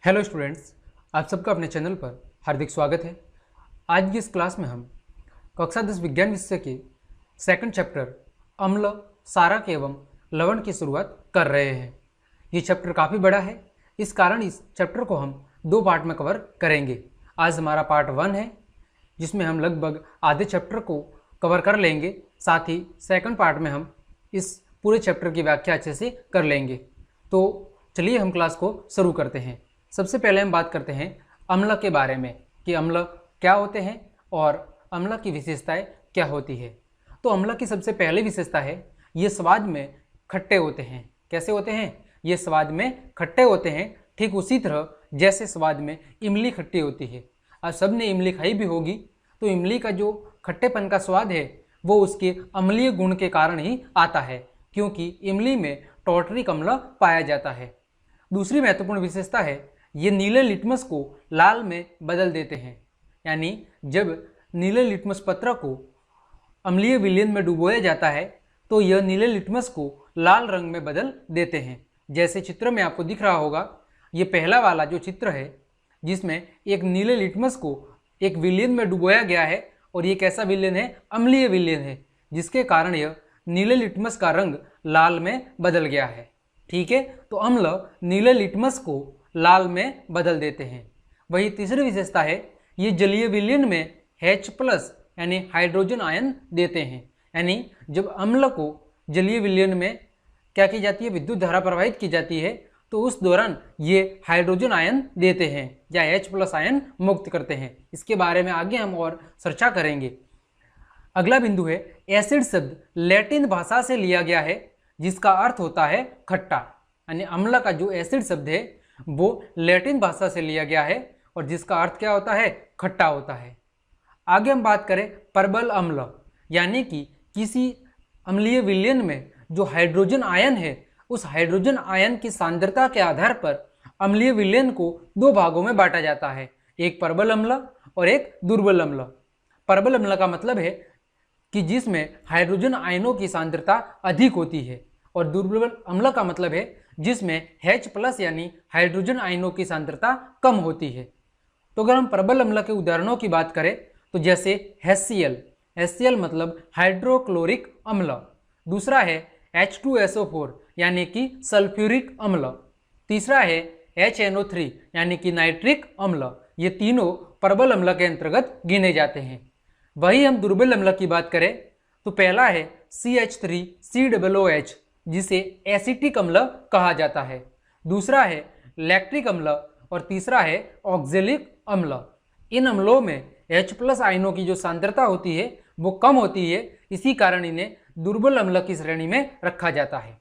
Hello students, आप सबका अपने चैनल पर हार्दिक स्वागत है। आज की इस क्लास में हम कक्षा 10 विज्ञान विषय के सेकंड चैप्टर अम्ल, सारक एवं लवण की शुरुआत कर रहे हैं। ये चैप्टर काफ़ी बड़ा है, इस कारण इस चैप्टर को हम दो पार्ट में कवर करेंगे। आज हमारा पार्ट 1 है, जिसमें हम लगभग आधे चैप्टर को कवर कर लेंगे। साथ ही सेकंड पार्ट में हम इस पूरे चैप्टर की व्याख्या अच्छे से कर लेंगे। तो चलिए हम क्लास को शुरू करते हैं। सबसे पहले हम बात करते हैं अम्ल के बारे में कि अम्ल क्या होते हैं और अम्ल की विशेषताएं क्या होती है। तो अम्ल की सबसे पहली विशेषता है, ये स्वाद में खट्टे होते हैं। कैसे होते हैं? ये स्वाद में खट्टे होते हैं, ठीक उसी तरह जैसे स्वाद में इमली खट्टी होती है। आज सब ने इमली खाई भी होगी, तो इमली का जो खट्टेपन का स्वाद है वो उसके अम्लीय गुण के कारण ही आता है, क्योंकि इमली में टॉर्टरिक अम्ल पाया जाता है। दूसरी महत्वपूर्ण विशेषता है, ये नीले लिटमस को लाल में बदल देते हैं। यानी जब नीले लिटमस पत्र को अम्लीय विलयन में डुबोया जाता है तो यह नीले लिटमस को लाल रंग में बदल देते हैं। जैसे चित्र में आपको दिख रहा होगा, ये पहला वाला जो चित्र है जिसमें एक नीले लिटमस को एक विलयन में डुबोया गया है, और ये कैसा विलयन है? अम्लीय विलयन है, जिसके कारण यह नीले लिटमस का रंग लाल में बदल गया है। ठीक है, तो अम्ल नीले लिटमस को लाल में बदल देते हैं। वही तीसरी विशेषता है, ये जलीय विलयन में H+ यानी हाइड्रोजन आयन देते हैं। यानी जब अम्ल को जलीय विलयन में क्या की जाती है, विद्युत धारा प्रवाहित की जाती है, तो उस दौरान ये हाइड्रोजन आयन देते हैं या H+ आयन मुक्त करते हैं। इसके बारे में आगे हम और चर्चा करेंगे। अगला बिंदु है, एसिड शब्द लैटिन भाषा से लिया गया है, जिसका अर्थ होता है खट्टा। यानी अम्ल का जो एसिड शब्द है वो लैटिन भाषा से लिया गया है और जिसका अर्थ क्या होता है? खट्टा होता है। आगे हम बात करें प्रबल अम्ल, यानी कि किसी अम्लीय विलयन में जो हाइड्रोजन आयन है, उस हाइड्रोजन आयन की सांद्रता के आधार पर अम्लीय विलयन को दो भागों में बांटा जाता है, एक प्रबल अम्ल और एक दुर्बल अम्ल। प्रबल अम्ल का मतलब है कि जिसमें हाइड्रोजन आयनों की सांद्रता अधिक होती है, और दुर्बल अम्ल का मतलब है जिसमें H+ यानी हाइड्रोजन आयनों की सांद्रता कम होती है। तो अगर हम प्रबल अम्ल के उदाहरणों की बात करें तो जैसे HCl मतलब हाइड्रोक्लोरिक अम्ल। दूसरा है H2SO4 यानी कि सल्फ्यूरिक अम्ल। तीसरा है HNO3 यानी कि नाइट्रिक अम्ल। ये तीनों प्रबल अम्ल के अंतर्गत गिने जाते हैं। वही हम दुर्बल अम्ल की बात करें तो पहला है CH3COOH, जिसे एसिटिक अम्ल कहा जाता है। दूसरा है लैक्टिक अम्ल और तीसरा है ऑक्जेलिक अम्ल। इन अम्लों में H+ आयनों की जो सांद्रता होती है वो कम होती है, इसी कारण इन्हें दुर्बल अम्ल की श्रेणी में रखा जाता है।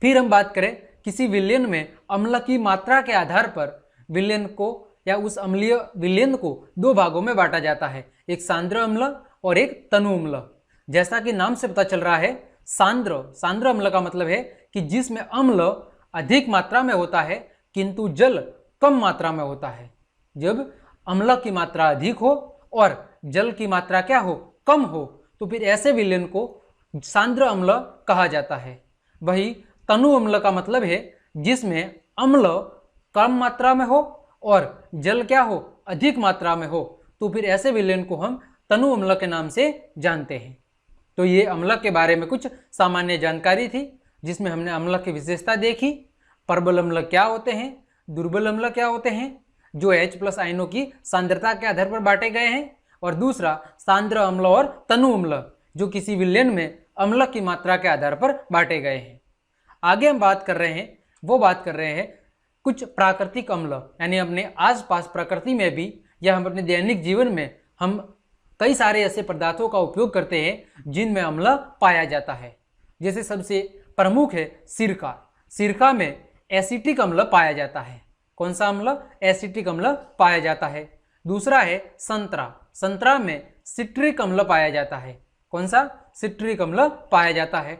फिर हम बात करें किसी विलयन में अम्ल की मात्रा के आधार पर विलयन को या उस अम्लीय विलयन को दो भागों में बांटा जाता है, एक सांद्र अम्ल और एक तनु अम्ल। जैसा कि नाम से पता चल रहा है, सांद्र अम्ल का मतलब है कि जिसमें अम्ल अधिक मात्रा में होता है किंतु जल कम मात्रा में होता है। जब अम्ल की मात्रा अधिक हो और जल की मात्रा क्या हो? कम हो, तो फिर ऐसे विलयन को सांद्र अम्ल कहा जाता है। वही तनु अम्ल का मतलब है जिसमें अम्ल कम मात्रा में हो और जल क्या हो? अधिक मात्रा में हो, तो फिर ऐसे विलयन को हम तनु अम्ल के नाम से जानते हैं। तो ये अम्ल के बारे में कुछ सामान्य जानकारी थी, जिसमें हमने अम्ल की विशेषता देखी, प्रबल अम्ल क्या होते हैं, दुर्बल अम्ल क्या होते हैं जो H+ आयनों की सांद्रता के आधार पर बांटे गए हैं, और दूसरा सांद्र अम्ल और तनु अम्ल जो किसी विलयन में अम्ल की मात्रा के आधार पर बांटे गए हैं। आगे हम बात कर रहे हैं कुछ प्राकृतिक अम्ल, यानी अपने आसपास प्रकृति में भी या हम अपने दैनिक जीवन में हम कई सारे ऐसे पदार्थों का उपयोग करते हैं जिनमें अम्ल पाया जाता है। जैसे सबसे प्रमुख है सिरका। सिरका में एसिटिक अम्ल पाया जाता है। कौन सा अम्ल? एसिटिक अम्ल पाया जाता है। दूसरा है संतरा। संतरा में सिट्रिक अम्ल पाया जाता है। कौन सा? सिट्रिक अम्ल पाया जाता है।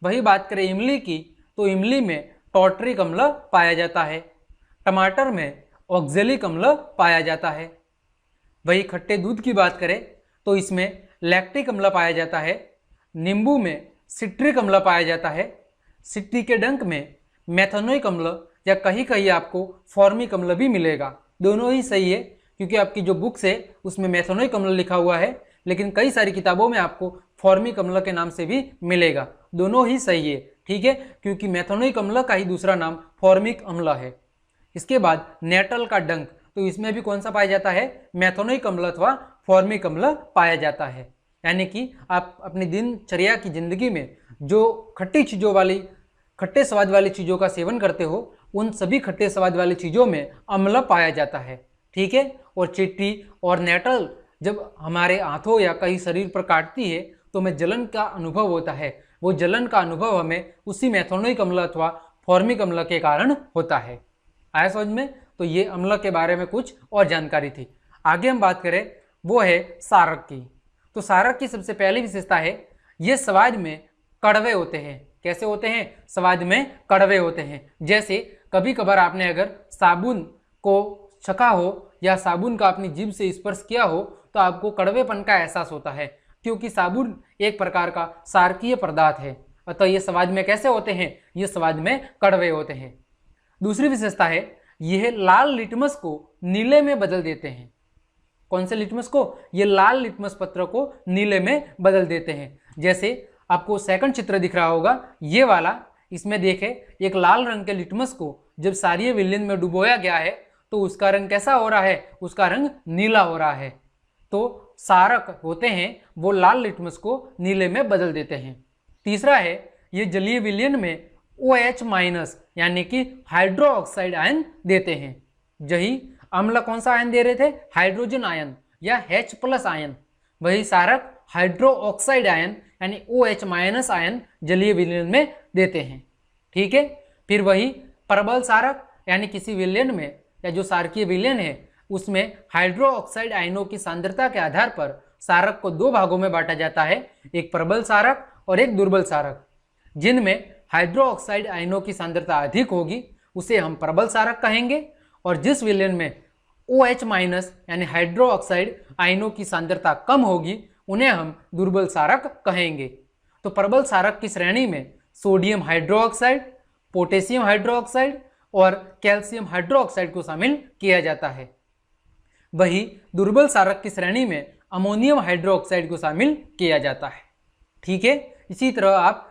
वही बात करें इमली की, तो इमली में टॉर्टरिक अम्ल पाया जाता है। टमाटर में ऑक्जेलिक अम्ल पाया जाता है। वही खट्टे दूध की बात करें तो इसमें लैक्टिक अम्ल पाया जाता है। नींबू में सिट्रिक अम्ल पाया जाता है। सिट्री के डंक में मेथनोइक अम्ल या कहीं कहीं आपको फॉर्मिक अम्ल भी मिलेगा। दोनों ही सही है, क्योंकि आपकी जो बुक्स है उसमें मेथनोइक अम्ल लिखा हुआ है, लेकिन कई सारी किताबों में आपको फॉर्मिक अम्ल के नाम से भी मिलेगा। दोनों ही सही है, ठीक है, क्योंकि मेथनोइक अम्ल का ही दूसरा नाम फॉर्मिक अम्ल है। इसके बाद नेटल का डंक, तो इसमें भी कौन सा पाया जाता है? मेथनोइक अम्ल अथवा फॉर्मिक अम्ल पाया जाता है। यानी कि आप अपनी दिनचर्या की जिंदगी में जो खट्टे स्वाद वाली चीज़ों का सेवन करते हो, उन सभी खट्टे स्वाद वाली चीज़ों में अम्ल पाया जाता है, ठीक है। और चींटी और नेटल जब हमारे हाथों या कहीं शरीर पर काटती है तो हमें जलन का अनुभव होता है। वो जलन का अनुभव हमें उसी मेथनोइक अम्ल अथवा फॉर्मिक अम्ल के कारण होता है। आया समझ में? तो ये अम्ल के बारे में कुछ और जानकारी थी। आगे हम बात करें वो है सारक की। तो सारक की सबसे पहली विशेषता है ये स्वाद में कड़वे होते हैं। कैसे होते हैं? स्वाद में कड़वे होते हैं। जैसे कभी कभार आपने अगर साबुन को चखा हो या साबुन का अपनी जीभ से स्पर्श किया हो तो आपको कड़वेपन का एहसास होता है, क्योंकि साबुन एक प्रकार का सारकीय पदार्थ है। अतः ये स्वाद में कैसे होते हैं? ये स्वाद में कड़वे होते हैं। दूसरी विशेषता है यह लाल लिटमस को नीले में बदल देते हैं। कौन से लिटमस को? ये लाल लिटमस पत्र को नीले में बदल देते हैं। जैसे आपको सेकंड चित्र दिख रहा होगा, ये वाला, इसमें देखें एक लाल रंग के लिटमस को जब क्षारीय विलयन में डुबोया गया है तो उसका रंग कैसा हो रहा है? उसका रंग नीला हो रहा है। तो सारक होते हैं वो लाल लिटमस को नीले में बदल देते हैं। तीसरा है ये जलीय विलयन में OH- यानी कि हाइड्रो ऑक्साइड आयन देते हैं। यही अम्ल कौन सा आयन दे रहे थे? हाइड्रोजन आयन या H+ आयन। वही सारक हाइड्रो ऑक्साइड आयन यानी OH- आयन जलीय विलयन में देते हैं, ठीक है। फिर वही प्रबल सारक, यानी किसी विलयन में या जो सारकीय विलयन है उसमें हाइड्रो ऑक्साइड आयनों की सांद्रता के आधार पर सारक को दो भागों में बांटा जाता है, एक प्रबल सारक और एक दुर्बल सारक। जिनमें हाइड्रो ऑक्साइड आयनों की सांद्रता अधिक होगी उसे हम प्रबल सारक कहेंगे, और जिस विलयन में OH- यानी हाइड्रो ऑक्साइड आयनों की सांद्रता कम होगी उन्हें हम दुर्बल सारक कहेंगे। तो प्रबल सारक की श्रेणी में सोडियम हाइड्रोक्साइड, पोटेशियम हाइड्रोक्साइड और कैल्शियम हाइड्रोक्साइड को शामिल किया जाता है। वही दुर्बल सारक की श्रेणी में अमोनियम हाइड्रोक्साइड को शामिल किया जाता है, ठीक है। इसी तरह आप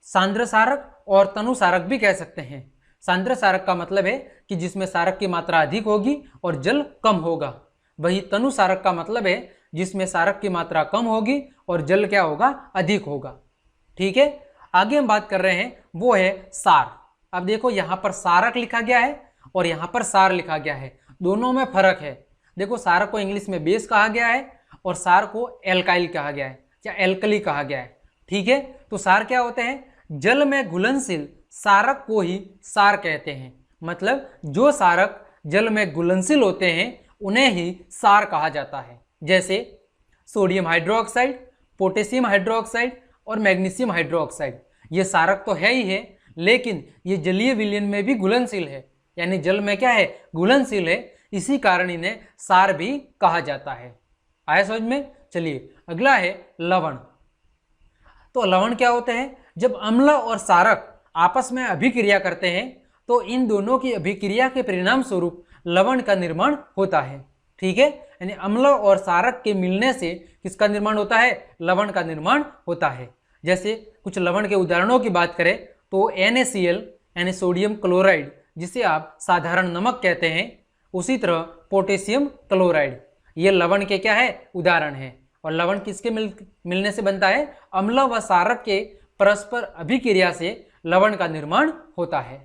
सांद्र सारक और तनु सारक भी कह सकते हैं। सांद्र सारक का मतलब है कि जिसमें सारक की मात्रा अधिक होगी और जल कम होगा। वही तनु सारक का मतलब है जिसमें सारक की मात्रा कम होगी और जल क्या होगा? अधिक होगा, ठीक है। आगे हम बात कर रहे हैं वो है सार। अब देखो यहाँ पर सारक लिखा गया है और यहाँ पर सार लिखा गया है, दोनों में फर्क है। देखो सारक को इंग्लिश में बेस कहा गया है और सार को एल्काइल कहा गया है या एल्कली कहा गया है, ठीक है। तो सार क्या होते हैं? जल में घुलनशील सारक को ही सार कहते हैं। मतलब जो सारक जल में घुलनशील होते हैं उन्हें ही सार कहा जाता है। जैसे सोडियम हाइड्रोक्साइड, पोटेशियम हाइड्रोक्साइड और मैग्नीशियम हाइड्रोक्साइड, ये सारक तो है ही है, लेकिन ये जलीय विलयन में भी घुलनशील है, यानी जल में क्या है? घुलनशील है। इसी कारण इन्हें सार भी कहा जाता है। आया समझ में? चलिए अगला है लवण। तो लवण क्या होते हैं? जब अम्ल और सारक आपस में अभिक्रिया करते हैं तो इन दोनों की अभिक्रिया के परिणाम स्वरूप लवण का निर्माण होता है, ठीक है। यानी अम्ल और सारक के मिलने से किसका निर्माण होता है? लवण का निर्माण होता है। जैसे कुछ लवण के उदाहरणों की बात करें तो NaCl यानी सोडियम क्लोराइड, जिसे आप साधारण नमक कहते हैं, उसी तरह पोटेशियम क्लोराइड, ये लवण के क्या है? उदाहरण है। और लवण किसके मिलने से बनता है? अम्ल व सारक के परस्पर अभिक्रिया से लवण का निर्माण होता है,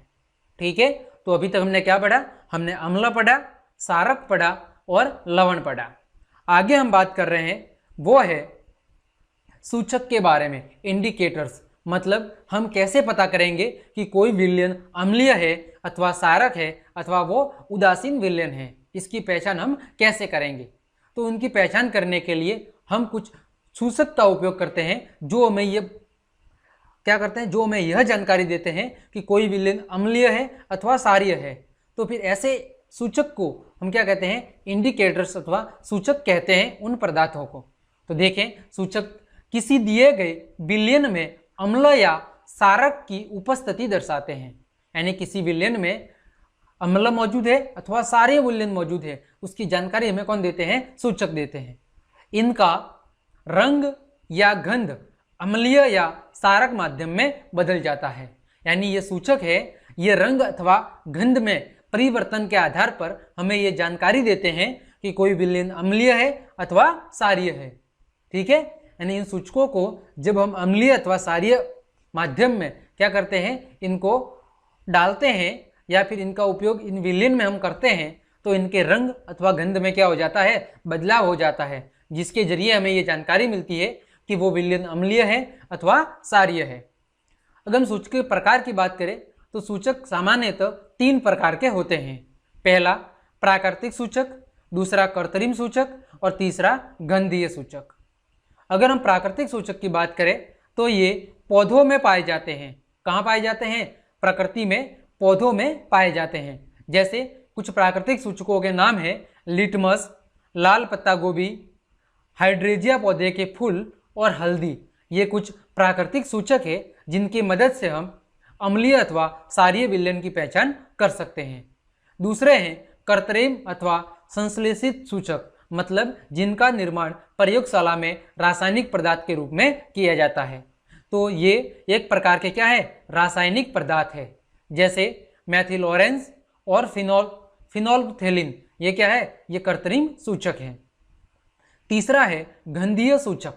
ठीक है। तो अभी तक हमने क्या पढ़ा? हमने अम्ल पढ़ा, सारक पढ़ा और लवण पढ़ा। आगे हम बात कर रहे हैं वो है सूचक के बारे में, इंडिकेटर्स। मतलब हम कैसे पता करेंगे कि कोई विलयन अम्लीय है अथवा सारक है अथवा वो उदासीन विलयन है, इसकी पहचान हम कैसे करेंगे? तो उनकी पहचान करने के लिए हम कुछ सूचक का उपयोग करते हैं जो हमें यह जानकारी देते हैं कि कोई विलयन अम्लीय है अथवा क्षारीय है। तो फिर ऐसे सूचक को हम क्या कहते हैं? इंडिकेटर्स अथवा सूचक कहते हैं उन पदार्थों को। तो देखें, सूचक किसी दिए गए विलयन में अम्ल या सारक की उपस्थिति दर्शाते हैं। यानी किसी विलयन में अम्ल मौजूद है अथवा सारे विलेन मौजूद है, उसकी जानकारी हमें कौन देते हैं? सूचक देते हैं। इनका रंग या गंध अम्लीय या सारक माध्यम में बदल जाता है, यानी ये सूचक है, ये रंग अथवा गंध में परिवर्तन के आधार पर हमें ये जानकारी देते हैं कि कोई विलेन अम्लीय है अथवा सारीय है। ठीक है, यानी इन सूचकों को जब हम अम्लीय अथवा सारीय माध्यम में क्या करते हैं, इनको डालते हैं या फिर इनका उपयोग इन विलेन में हम करते हैं, तो इनके रंग अथवा गंध में क्या हो जाता है? बदलाव हो जाता है, जिसके जरिए हमें ये जानकारी मिलती है कि वो विलेन अम्लीय है अथवा सारीय है। अगर हम सूचक के प्रकार की बात करें तो सूचक सामान्यतः 3 प्रकार के होते हैं। पहला प्राकृतिक सूचक, दूसरा कृत्रिम सूचक और तीसरा गंधीय सूचक। अगर हम प्राकृतिक सूचक की बात करें तो ये पौधों में पाए जाते हैं। कहाँ पाए जाते हैं? प्रकृति में, पौधों में पाए जाते हैं। जैसे कुछ प्राकृतिक सूचकों के नाम है लिटमस, लाल पत्ता गोभी, हाइड्रेजिया पौधे के फूल और हल्दी। ये कुछ प्राकृतिक सूचक है जिनकी मदद से हम अम्लीय अथवा सारीय विलेन की पहचान कर सकते हैं। दूसरे हैं कृत्रिम अथवा संश्लेषित सूचक, मतलब जिनका निर्माण प्रयोगशाला में रासायनिक पदार्थ के रूप में किया जाता है। तो ये एक प्रकार के क्या है? रासायनिक पदार्थ है। जैसे मैथिल ऑरेंज और फिनोल्फथेलिन, ये क्या है? ये कृत्रिम सूचक है। तीसरा है गंधीय सूचक।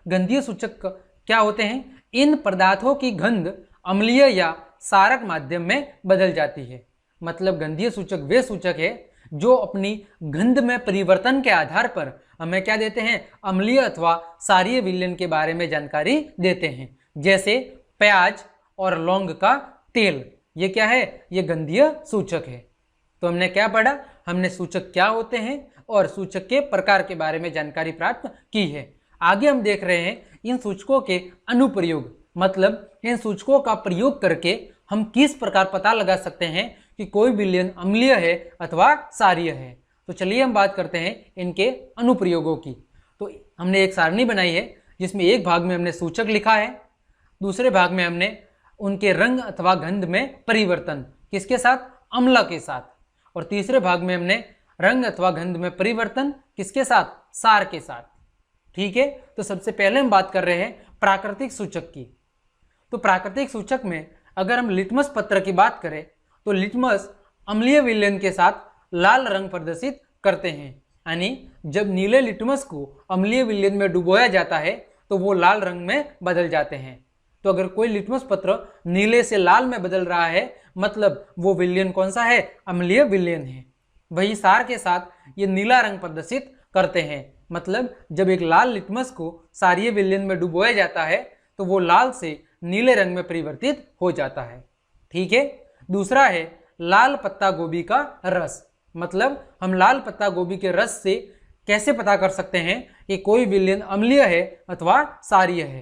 गंधीय सूचक क्या होते हैं? इन पदार्थों की गंध अम्लीय या सारक माध्यम में बदल जाती है। मतलब गंधीय सूचक वे सूचक है जो अपनी गंध में परिवर्तन के आधार पर हमें क्या देते हैं? अम्लीय अथवा सारीय विलेन के बारे में जानकारी देते हैं। जैसे प्याज और लौंग का तेल, ये क्या है? ये गंधीय सूचक है। तो हमने क्या पढ़ा? हमने सूचक क्या होते हैं और सूचक के प्रकार के बारे में जानकारी प्राप्त की है। आगे हम देख रहे हैं इन सूचकों के अनुप्रयोग, मतलब इन सूचकों का प्रयोग करके हम किस प्रकार पता लगा सकते हैं कि कोई विलेन अम्लीय है अथवा सारीय है। तो चलिए हम बात करते हैं इनके अनुप्रयोगों की। तो हमने एक सारणी बनाई है जिसमें एक भाग में हमने सूचक लिखा है, दूसरे भाग में हमने उनके रंग अथवा गंध में परिवर्तन किसके साथ? अम्ल के साथ। और तीसरे भाग में हमने रंग अथवा गंध में परिवर्तन किसके साथ? सार के साथ। ठीक है, तो सबसे पहले हम बात कर रहे हैं प्राकृतिक सूचक की। तो प्राकृतिक सूचक में अगर हम लिटमस पत्र की बात करें तो लिटमस अम्लीय विलेन के साथ लाल रंग प्रदर्शित करते हैं, यानी जब नीले लिटमस को अम्लीय विलेन में डुबोया जाता है तो वो लाल रंग में बदल जाते हैं। तो अगर कोई लिटमस पत्र नीले से लाल में बदल रहा है, मतलब वो विलेन कौन सा है? अम्लीय विलेन है। वही सार के साथ ये नीला रंग प्रदर्शित करते हैं, मतलब जब एक लाल लिटमस को सारीय विलेन में डुबोया जाता है तो वो लाल से नीले रंग में परिवर्तित हो जाता है। ठीक है, दूसरा है लाल पत्ता गोभी का रस। मतलब हम लाल पत्ता गोभी के रस से कैसे पता कर सकते हैं कि कोई विलेन अम्लीय है अथवा सारीय है?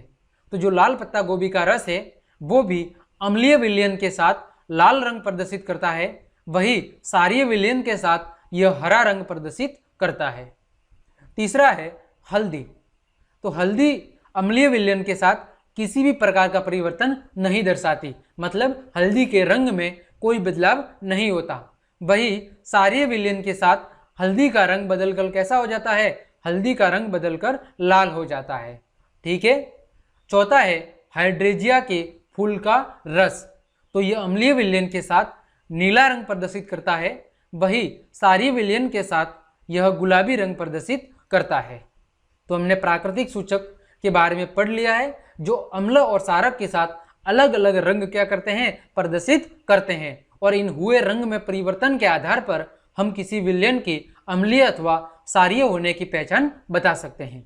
तो जो लाल पत्ता गोभी का रस है वो भी अम्लीय विलेन के साथ लाल रंग प्रदर्शित करता है, वही सारीय विलेन के साथ यह हरा रंग प्रदर्शित करता है। तीसरा है हल्दी। तो हल्दी अम्लीय विलेन के साथ किसी भी प्रकार का परिवर्तन नहीं दर्शाती, मतलब हल्दी के रंग में कोई बदलाव नहीं होता। वही सारीय विलेन के साथ हल्दी का रंग बदलकर कैसा हो जाता है? हल्दी का रंग बदलकर लाल हो जाता है। ठीक है, चौथा है हाइड्रेजिया के फूल का रस। तो यह अम्लीय विलेन के साथ नीला रंग प्रदर्शित करता है, वही सारीय विलेन के साथ यह गुलाबी रंग प्रदर्शित करता है। तो हमने प्राकृतिक सूचक के बारे में पढ़ लिया है जो अम्ल और सारक के साथ अलग अलग रंग क्या करते हैं? प्रदर्शित करते हैं, और इन हुए रंग में परिवर्तन के आधार पर हम किसी विलेन की अम्लीय अथवा सारीय होने की पहचान बता सकते हैं।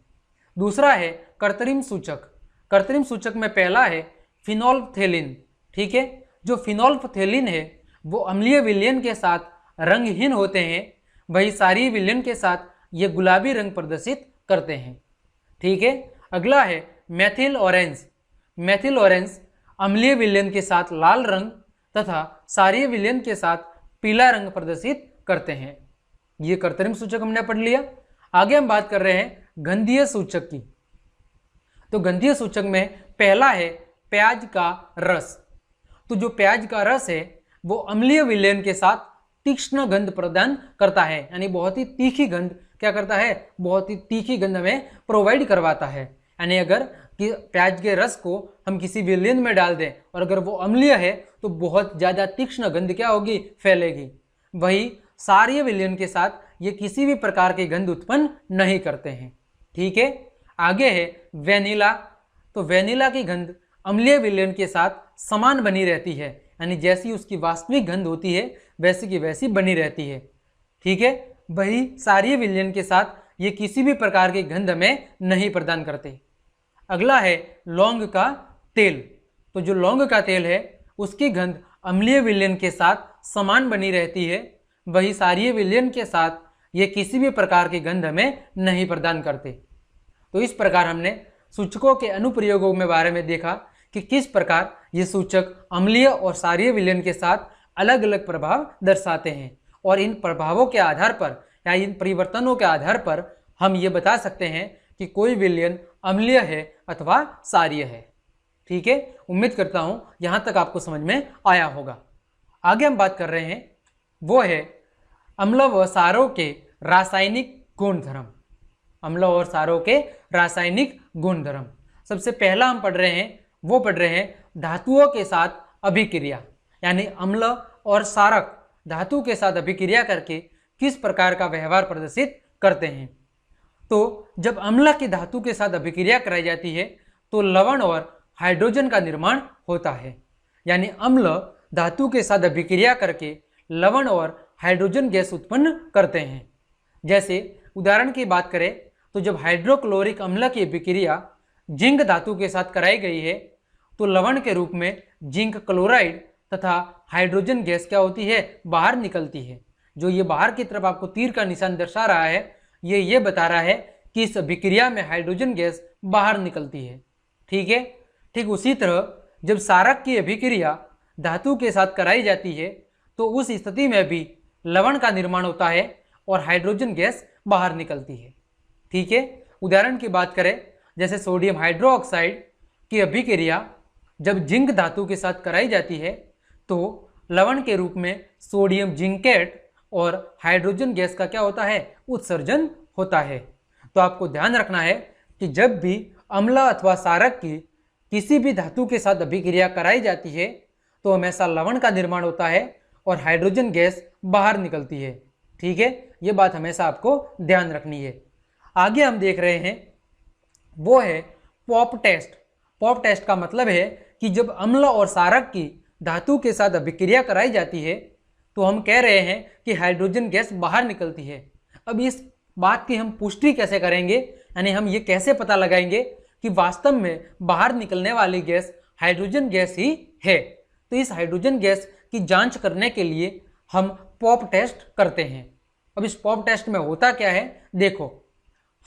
दूसरा है कृत्रिम सूचक। कृत्रिम सूचक में पहला है फिनोल्फथेलिन। ठीक है, जो फिनोल्फथेलिन है वो अम्लीय विलेन के साथ रंगहीन होते हैं, वही सारीय विलेन के साथ ये गुलाबी रंग प्रदर्शित करते हैं। ठीक है, अगला है मैथिल ऑरेंज। मैथिल ऑरेंज अम्लीय विलेन के साथ लाल रंग तथा सारीय विलेन के साथ पीला रंग प्रदर्शित करते हैं। ये कृत्रिम सूचक हमने पढ़ लिया। आगे हम बात कर रहे हैं गंधीय सूचक की। तो गंधीय सूचक में पहला है प्याज का रस। तो जो प्याज का रस है वो अम्लीय विलेन के साथ तीक्ष्ण गंध प्रदान करता है, यानी बहुत ही तीखी गंध क्या करता है, बहुत ही तीखी गंध हमें प्रोवाइड करवाता है। यानी अगर कि प्याज के रस को हम किसी विलयन में डाल दें और अगर वो अम्लीय है तो बहुत ज़्यादा तीक्ष्ण गंध क्या होगी, फैलेगी। वही क्षारीय विलयन के साथ ये किसी भी प्रकार की गंध उत्पन्न नहीं करते हैं। ठीक है, आगे है वेनिला। तो वेनिला की गंध अम्लीय विलयन के साथ समान बनी रहती है, यानी जैसी उसकी वास्तविक गंध होती है वैसी की वैसी बनी रहती है। ठीक है, वही क्षारीय विलयन के साथ ये किसी भी प्रकार की गंध हमें नहीं प्रदान करते। अगला है लौंग का तेल। तो जो लौंग का तेल है उसकी गंध अम्लीय विलयन के साथ समान बनी रहती है, वही क्षारीय विलयन के साथ ये किसी भी प्रकार की गंध हमें नहीं प्रदान करते। तो इस प्रकार हमने सूचकों के अनुप्रयोगों में बारे में देखा कि किस प्रकार ये सूचक अम्लीय और क्षारीय विलयन के साथ अलग अलग प्रभाव दर्शाते हैं, और इन प्रभावों के आधार पर या इन परिवर्तनों के आधार पर हम ये बता सकते हैं कि कोई विलयन अम्लीय है अथवा क्षारीय है। ठीक है, उम्मीद करता हूं यहां तक आपको समझ में आया होगा। आगे हम बात कर रहे हैं वो है अम्ल व क्षारों के रासायनिक गुणधर्म। अम्ल और क्षारों के रासायनिक गुणधर्म। सबसे पहला हम पढ़ रहे हैं धातुओं के साथ अभिक्रिया, यानी अम्ल और क्षारक धातु के साथ अभिक्रिया करके किस प्रकार का व्यवहार प्रदर्शित करते हैं। तो जब अम्ल की धातु के साथ अभिक्रिया कराई जाती है तो लवण और हाइड्रोजन का निर्माण होता है, यानी अम्ल धातु के साथ अभिक्रिया करके लवण और हाइड्रोजन गैस उत्पन्न करते हैं। जैसे उदाहरण की बात करें तो जब हाइड्रोक्लोरिक अम्ल की अभिक्रिया जिंक धातु के साथ कराई गई है तो लवण के रूप में जिंक क्लोराइड तथा हाइड्रोजन गैस क्या होती है, बाहर निकलती है। जो ये बाहर की तरफ आपको तीर का निशान दर्शा रहा है ये बता रहा है कि इस अभिक्रिया में हाइड्रोजन गैस बाहर निकलती है। ठीक है, ठीक उसी तरह जब क्षारक की अभिक्रिया धातु के साथ कराई जाती है तो उस स्थिति में भी लवण का निर्माण होता है और हाइड्रोजन गैस बाहर निकलती है। ठीक है, उदाहरण की बात करें जैसे सोडियम हाइड्रोक्साइड की अभिक्रिया जब जिंक धातु के साथ कराई जाती है तो लवण के रूप में सोडियम जिंकेट और हाइड्रोजन गैस का क्या होता है, उत्सर्जन होता है। तो आपको ध्यान रखना है कि जब भी अम्ल अथवा क्षारक की किसी भी धातु के साथ अभिक्रिया कराई जाती है तो हमेशा लवण का निर्माण होता है और हाइड्रोजन गैस बाहर निकलती है। ठीक है, ये बात हमेशा आपको ध्यान रखनी है। आगे हम देख रहे हैं वो है पॉप टेस्ट। पॉप टेस्ट का मतलब है कि जब अम्ल और क्षारक की धातु के साथ अभिक्रिया कराई जाती है तो हम कह रहे हैं कि हाइड्रोजन गैस बाहर निकलती है। अब इस बात की हम पुष्टि कैसे करेंगे, यानी हम ये कैसे पता लगाएंगे कि वास्तव में बाहर निकलने वाली गैस हाइड्रोजन गैस ही है। तो इस हाइड्रोजन गैस की जांच करने के लिए हम पॉप टेस्ट करते हैं। अब इस पॉप टेस्ट में होता क्या है, देखो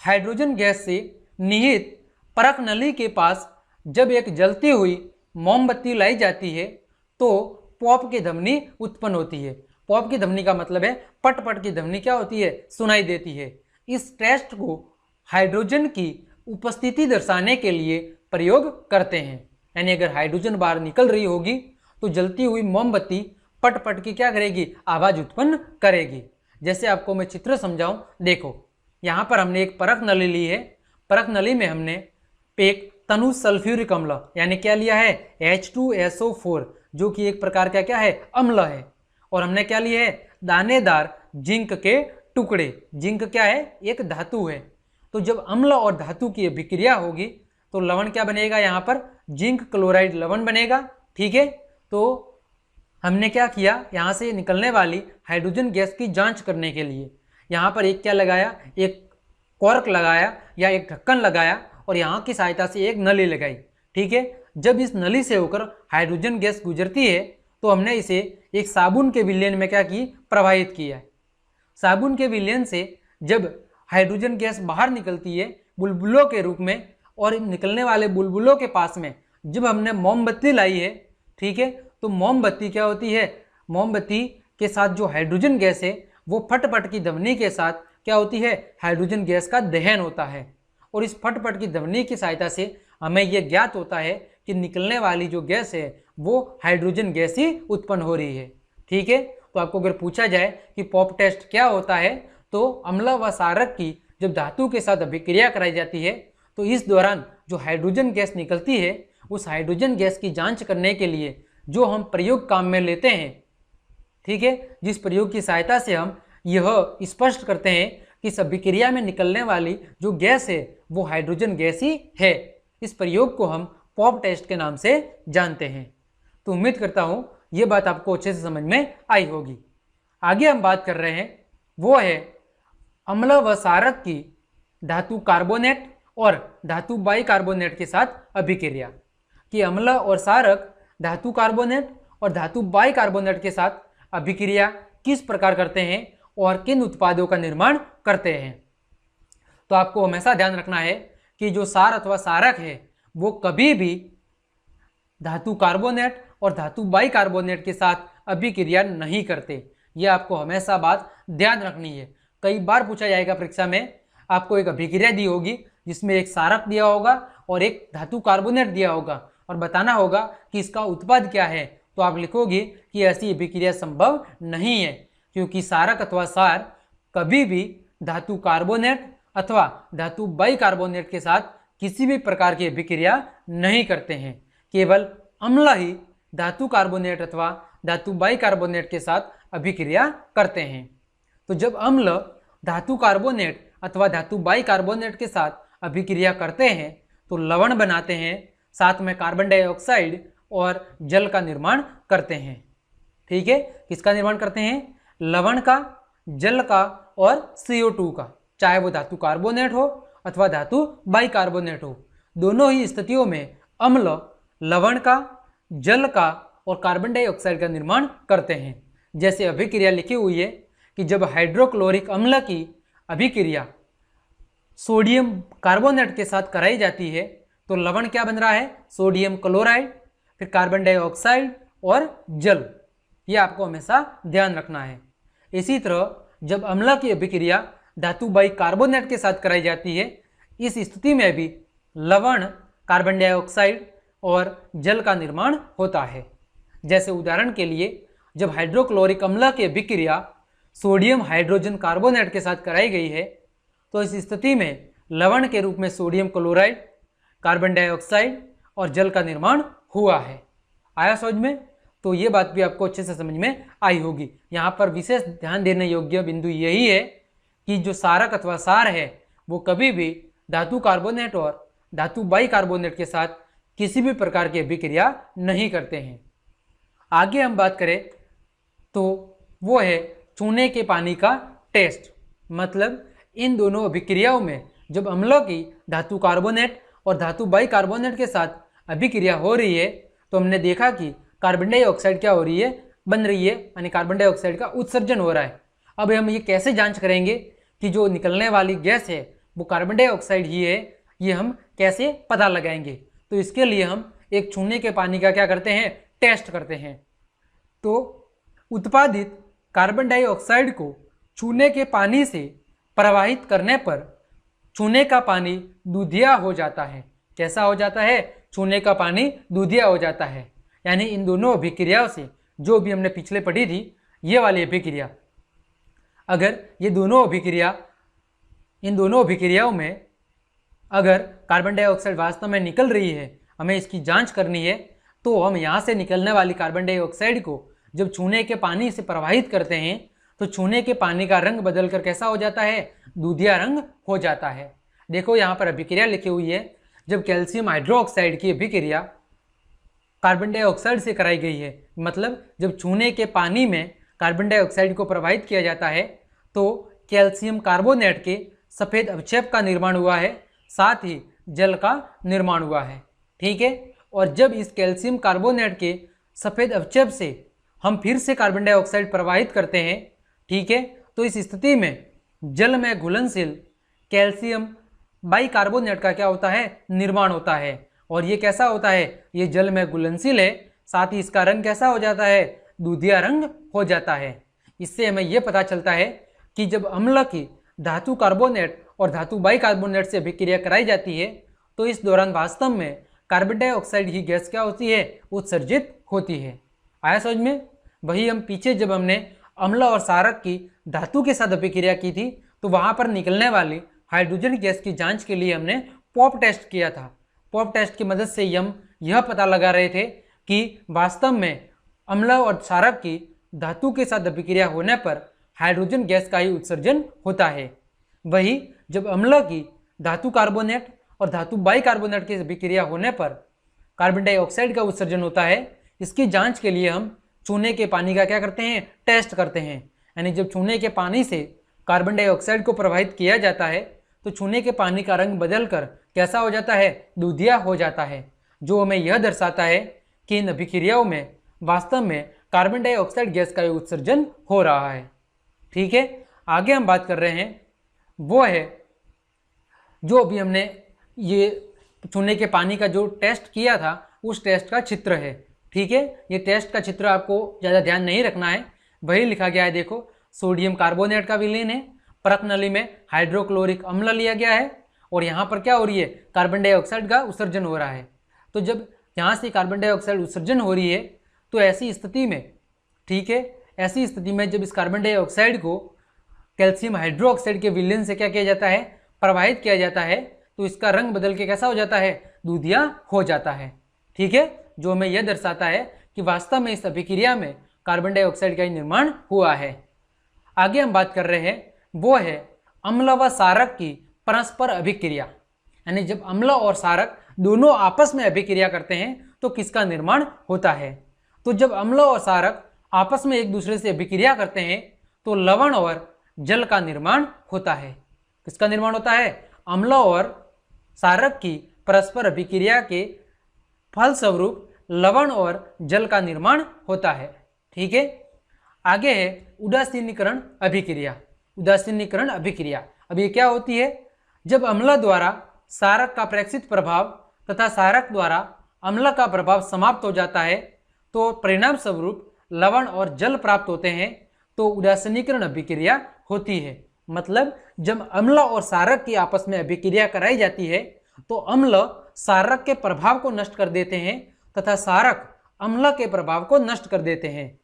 हाइड्रोजन गैस से निहित परख नली के पास जब एक जलती हुई मोमबत्ती लाई जाती है तो पॉप की ध्वनि उत्पन्न होती है। पॉप की ध्वनि का मतलब है पट पट की ध्वनि क्या होती है, सुनाई देती है। इस टेस्ट को हाइड्रोजन की उपस्थिति दर्शाने के लिए प्रयोग करते हैं, यानी अगर हाइड्रोजन बाहर निकल रही होगी तो जलती हुई मोमबत्ती पट पट की क्या करेगी, आवाज उत्पन्न करेगी। जैसे आपको मैं चित्र समझाऊं, देखो यहाँ पर हमने एक परख नली ली है। परख नली में हमने एक तनु सल्फ्यूरिक अम्ल यानी क्या लिया है, H2SO4, जो कि एक प्रकार का क्या है, अम्ल है। और हमने क्या लिया है, दानेदार जिंक के टुकड़े। जिंक क्या है, एक धातु है। तो जब अम्ल और धातु की अभिक्रिया होगी तो लवण क्या बनेगा, यहाँ पर जिंक क्लोराइड लवण बनेगा। ठीक है, तो हमने क्या किया, यहाँ से निकलने वाली हाइड्रोजन गैस की जांच करने के लिए यहाँ पर एक क्या लगाया, एक कॉर्क लगाया या एक ढक्कन लगाया और यहाँ की सहायता से एक नली लगाई। ठीक है, जब इस नली से होकर हाइड्रोजन गैस गुजरती है तो हमने इसे एक साबुन के विलयन में क्या की, प्रवाहित किया। साबुन के विलयन से जब हाइड्रोजन गैस बाहर निकलती है बुलबुलों के रूप में, और निकलने वाले बुलबुलों के पास में जब हमने मोमबत्ती लाई है, ठीक है, तो मोमबत्ती क्या होती है, मोमबत्ती के साथ जो हाइड्रोजन गैस है वो फटफट की ध्वनि के साथ क्या होती है, हाइड्रोजन गैस का दहन होता है। और इस फटफट की ध्वनि की सहायता से हमें यह ज्ञात होता है कि निकलने वाली जो गैस है वो हाइड्रोजन गैस ही उत्पन्न हो रही है। ठीक है, तो आपको अगर पूछा जाए कि पॉप टेस्ट क्या होता है, तो अम्ल व सारक की जब धातु के साथ अभिक्रिया कराई जाती है तो इस दौरान जो हाइड्रोजन गैस निकलती है, उस हाइड्रोजन गैस की जांच करने के लिए जो हम प्रयोग काम में लेते हैं, ठीक है, जिस प्रयोग की सहायता से हम यह स्पष्ट करते हैं कि इस अभिक्रिया में निकलने वाली जो गैस है वो हाइड्रोजन गैस ही है, इस प्रयोग को हम पॉप टेस्ट के नाम से जानते हैं। तो उम्मीद करता हूं ये बात आपको अच्छे से समझ में आई होगी। आगे हम बात कर रहे हैं वो है अम्ल व सारक की धातु कार्बोनेट और धातु बाइकार्बोनेट के साथ अभिक्रिया, कि अम्ल और सारक धातु कार्बोनेट और धातु बाइकार्बोनेट के साथ अभिक्रिया किस प्रकार करते हैं और किन उत्पादों का निर्माण करते हैं। तो आपको हमेशा ध्यान रखना है कि जो सार अथवा सारक है वो कभी भी धातु कार्बोनेट और धातु बाइकार्बोनेट के साथ अभिक्रिया नहीं करते। ये आपको हमेशा बात ध्यान रखनी है। कई बार पूछा जाएगा परीक्षा में, आपको एक अभिक्रिया दी होगी जिसमें एक सारक दिया होगा और एक धातु कार्बोनेट दिया होगा और बताना होगा कि इसका उत्पाद क्या है, तो आप लिखोगे कि ऐसी अभिक्रिया संभव नहीं है, क्योंकि सारक अथवा सार कभी भी धातु कार्बोनेट अथवा धातु बाइकार्बोनेट के साथ किसी भी प्रकार की अभिक्रिया नहीं करते हैं। केवल अम्ल ही धातु कार्बोनेट अथवा धातु बाइकार्बोनेट के साथ अभिक्रिया करते हैं। तो जब अम्ल धातु कार्बोनेट अथवा धातु बाइकार्बोनेट के साथ अभिक्रिया करते हैं तो लवण बनाते हैं, साथ में कार्बन डाइऑक्साइड और जल का निर्माण करते हैं। ठीक है, किसका निर्माण करते हैं? लवण का, जल का और CO2 का, चाहे वो धातु कार्बोनेट हो अथवा धातु बाइकार्बोनेट हो। दोनों ही स्थितियों में अम्ल लवण का, जल का और कार्बन डाइऑक्साइड का निर्माण करते हैं। जैसे अभिक्रिया लिखी हुई है कि जब हाइड्रोक्लोरिक अम्ल की अभिक्रिया सोडियम कार्बोनेट के साथ कराई जाती है तो लवण क्या बन रहा है? सोडियम क्लोराइड, फिर कार्बन डाइऑक्साइड और जल। ये आपको हमेशा ध्यान रखना है। इसी तरह जब अम्ल की अभिक्रिया धातु बाइकार्बोनेट के साथ कराई जाती है, इस स्थिति में भी लवण, कार्बन डाइऑक्साइड और जल का निर्माण होता है। जैसे उदाहरण के लिए जब हाइड्रोक्लोरिक अम्ल की अभिक्रिया सोडियम हाइड्रोजन कार्बोनेट के साथ कराई गई है तो इस स्थिति में लवण के रूप में सोडियम क्लोराइड, कार्बन डाइऑक्साइड और जल का निर्माण हुआ है। आया समझ में? तो ये बात भी आपको अच्छे से समझ में आई होगी। यहाँ पर विशेष ध्यान देने योग्य बिंदु यही है कि जो सारक अथवा सार है वो कभी भी धातु कार्बोनेट और धातु बाइकार्बोनेट के साथ किसी भी प्रकार की अभिक्रिया नहीं करते हैं। आगे हम बात करें तो वो है चूने के पानी का टेस्ट। मतलब इन दोनों अभिक्रियाओं में जब अम्लों की धातु कार्बोनेट और धातु बाइकार्बोनेट के साथ अभिक्रिया हो रही है तो हमने देखा कि कार्बन डाइऑक्साइड क्या हो रही है? बन रही है, यानी कार्बन डाइऑक्साइड का उत्सर्जन हो रहा है। अब हम ये कैसे जांच करेंगे कि जो निकलने वाली गैस है वो कार्बन डाइऑक्साइड ही है? ये हम कैसे पता लगाएंगे? तो इसके लिए हम एक छूने के पानी का क्या करते हैं? टेस्ट करते हैं। तो उत्पादित कार्बन डाइऑक्साइड को छूने के पानी से प्रवाहित करने पर छूने का पानी दूधिया हो जाता है। कैसा हो जाता है? छूने का पानी दूधिया हो जाता है। यानी इन दोनों अभिक्रियाओं से, जो भी हमने पिछले पढ़ी थी ये वाली अभिक्रिया, अगर इन दोनों अभिक्रियाओं में अगर कार्बन डाइऑक्साइड वास्तव में निकल रही है, हमें इसकी जांच करनी है, तो हम यहाँ से निकलने वाली कार्बन डाइऑक्साइड को जब छूने के पानी से प्रवाहित करते हैं तो छूने के पानी का रंग बदलकर कैसा हो जाता है? दूधिया रंग हो जाता है। देखो यहाँ पर अभिक्रिया लिखी हुई है, जब कैल्शियम हाइड्रोक्साइड की अभिक्रिया कार्बन डाइऑक्साइड से कराई गई है, मतलब जब छूने के पानी में कार्बन डाइऑक्साइड को प्रवाहित किया जाता है तो कैल्शियम कार्बोनेट के सफ़ेद अवक्षेप का निर्माण हुआ है, साथ ही जल का निर्माण हुआ है। ठीक है, और जब इस कैल्शियम कार्बोनेट के सफ़ेद अवक्षेप से हम फिर से कार्बन डाइऑक्साइड प्रवाहित करते हैं, ठीक है, तो इस स्थिति में जल में घुलनशील कैल्शियम बाइकार्बोनेट का क्या होता है? निर्माण होता है। और ये कैसा होता है? ये जल में घुलनशील है, साथ ही इसका रंग कैसा हो जाता है? दूधिया रंग हो जाता है। इससे हमें यह पता चलता है कि जब अम्ल की धातु कार्बोनेट और धातु बाइकार्बोनेट से अभिक्रिया कराई जाती है तो इस दौरान वास्तव में कार्बन डाइऑक्साइड की गैस क्या होती है? उत्सर्जित होती है। आया समझ में? वही हम पीछे जब हमने अम्ल और क्षारक की धातु के साथ अभिक्रिया की थी, तो वहां पर निकलने वाली हाइड्रोजन गैस की जांच के लिए हमने पॉप टेस्ट किया था। पॉप टेस्ट की मदद से हम यह पता लगा रहे थे कि वास्तव में अम्ल और क्षारक की धातु के साथ अभिक्रिया होने पर हाइड्रोजन गैस का ही उत्सर्जन होता है। वही जब अम्ल की धातु कार्बोनेट और धातु बाइकार्बोनेट की अभिक्रिया होने पर कार्बन डाइऑक्साइड का उत्सर्जन होता है। इसकी जांच के लिए हम चूने के पानी का क्या करते हैं, टेस्ट करते हैं। यानी जब चूने के पानी से कार्बन डाइऑक्साइड को प्रवाहित किया जाता है तो चूने के पानी का रंग बदलकर कैसा हो जाता है, दूधिया हो जाता है, जो हमें यह दर्शाता है कि इन अभिक्रियाओं में वास्तव में कार्बन डाइऑक्साइड गैस का उत्सर्जन हो रहा है। ठीक है, आगे हम बात कर रहे हैं वो है जो अभी हमने ये चूने के पानी का जो टेस्ट किया था उस टेस्ट का चित्र है। ठीक है, ये टेस्ट का चित्र आपको ज़्यादा ध्यान नहीं रखना है, वही लिखा गया है। देखो, सोडियम कार्बोनेट का विलीन है, परक नली में हाइड्रोक्लोरिक अम्ल लिया गया है और यहाँ पर क्या हो रही है, कार्बन डाइऑक्साइड का उत्सर्जन हो रहा है। तो जब यहाँ से कार्बन डाइऑक्साइड उत्सर्जन हो रही है तो ऐसी स्थिति में, ठीक है, ऐसी स्थिति में जब इस कार्बन डाइऑक्साइड को कैल्शियम हाइड्रोक्साइड के विलयन से क्या किया जाता है, प्रवाहित किया जाता है, तो इसका रंग बदल के कैसा हो जाता है, दूधिया हो जाता है। ठीक है, जो हमें यह दर्शाता है कि वास्तव में इस अभिक्रिया में कार्बन डाइऑक्साइड का निर्माण हुआ है। आगे हम बात कर रहे हैं वो है अम्ल व क्षारक की परस्पर अभिक्रिया। यानी जब अम्ल और क्षारक दोनों आपस में अभिक्रिया करते हैं तो किसका निर्माण होता है। तो जब अम्ल और क्षारक आपस में एक दूसरे से अभिक्रिया करते हैं तो लवण और जल का निर्माण होता है। किसका निर्माण होता है, अम्ल और क्षारक की परस्पर अभिक्रिया के फलस्वरूप लवण और जल का निर्माण होता है। ठीक है, आगे है उदासीनीकरण अभिक्रिया। उदासीनीकरण अभिक्रिया, अब ये क्या होती है, जब अम्ल द्वारा क्षारक का प्रेक्षित प्रभाव तथा क्षारक द्वारा अम्ल का प्रभाव समाप्त हो जाता है तो परिणाम स्वरूप लवण और जल प्राप्त होते हैं, तो उदासीनीकरण अभिक्रिया होती है। मतलब जब अम्ल और क्षारक की आपस में अभिक्रिया कराई जाती है तो अम्ल क्षारक के प्रभाव को नष्ट कर देते हैं तथा क्षारक अम्ल के प्रभाव को नष्ट कर देते हैं,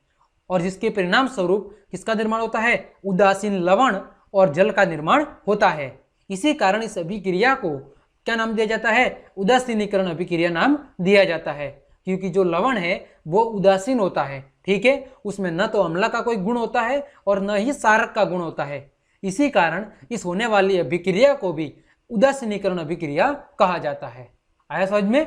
और जिसके परिणाम स्वरूप किसका निर्माण होता है, उदासीन लवण और जल का निर्माण होता है। इसी कारण इस अभिक्रिया को क्या नाम दिया जाता है, उदासीनीकरण अभिक्रिया नाम दिया जाता है, क्योंकि जो लवण है वो उदासीन होता है। ठीक है, उसमें न तो अम्ल का कोई गुण होता है और न ही क्षारक का गुण होता है। इसी कारण इस होने वाली अभिक्रिया को भी उदासीनीकरण अभिक्रिया कहा जाता है। आया समझ में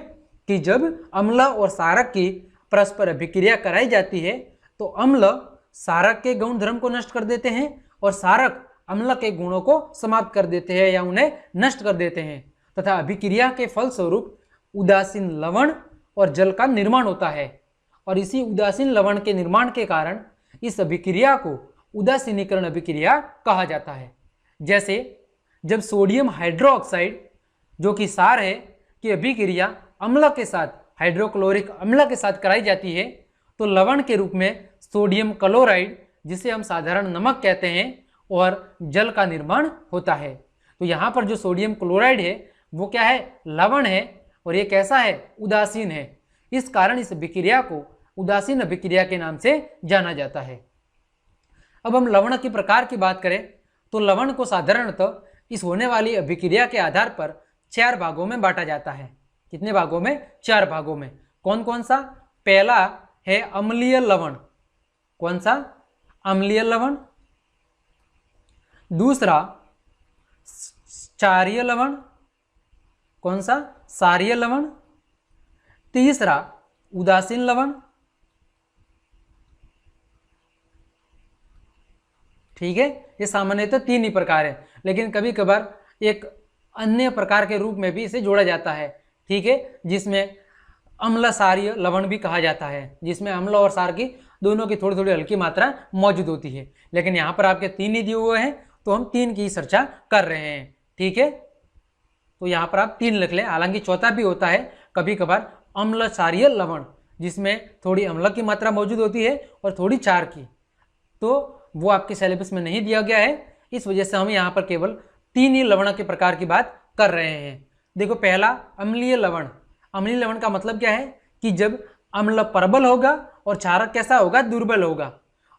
कि जब अम्ल और क्षारक की परस्पर अभिक्रिया कराई जाती है तो अम्ल क्षारक के गुण धर्म को नष्ट कर देते हैं और क्षारक अम्ल के गुणों को समाप्त कर देते हैं या उन्हें नष्ट कर देते हैं, तथा अभिक्रिया के फलस्वरूप उदासीन लवण और जल का निर्माण होता है। और इसी उदासीन लवण के निर्माण के कारण इस अभिक्रिया को उदासीनीकरण अभिक्रिया कहा जाता है। जैसे जब सोडियम हाइड्रोक्साइड जो कि क्षार है की अभिक्रिया अम्ल के साथ हाइड्रोक्लोरिक अम्ल के साथ कराई जाती है तो लवण के रूप में सोडियम क्लोराइड, जिसे हम साधारण नमक कहते हैं, और जल का निर्माण होता है। तो यहाँ पर जो सोडियम क्लोराइड है वो क्या है, लवण है, और ये कैसा है, उदासीन है। इस कारण इस अभिक्रिया को उदासीन अभिक्रिया के नाम से जाना जाता है। अब हम लवण के प्रकार की बात करें तो लवण को साधारणतः इस होने वाली अभिक्रिया के आधार पर 4 भागों में बांटा जाता है। कितने भागों में, 4 भागों में। कौन कौन सा, पहला है अम्लीय लवण। कौन सा, अम्लीय लवण। दूसरा क्षारीय लवण। कौन सा, क्षारीय लवण। तीसरा उदासीन लवण। ठीक है, ये सामान्यतः 3 ही प्रकार है, लेकिन कभी कभार एक अन्य प्रकार के रूप में भी इसे जोड़ा जाता है। ठीक है, जिसमें अम्ल क्षारीय लवण भी कहा जाता है, जिसमें अम्ल और क्षार की दोनों की थोड़ी थोड़ी हल्की मात्रा मौजूद होती है। लेकिन यहाँ पर आपके 3 ही दिए हुए हैं तो हम 3 की चर्चा कर रहे हैं। ठीक है, तो यहाँ पर आप 3 लिख लें, हालांकि चौथा भी होता है कभी कभार, अम्ल क्षारीय लवण, जिसमें थोड़ी अम्ल की मात्रा मौजूद होती है और थोड़ी क्षार की, तो वो आपके सिलेबस में नहीं दिया गया है। इस वजह से हम यहाँ पर केवल 3 ही लवण के प्रकार की बात कर रहे हैं। देखो, पहला अम्लीय लवण। अम्लीय लवण का मतलब क्या है कि जब अम्ल प्रबल होगा और क्षारक कैसा होगा, दुर्बल होगा।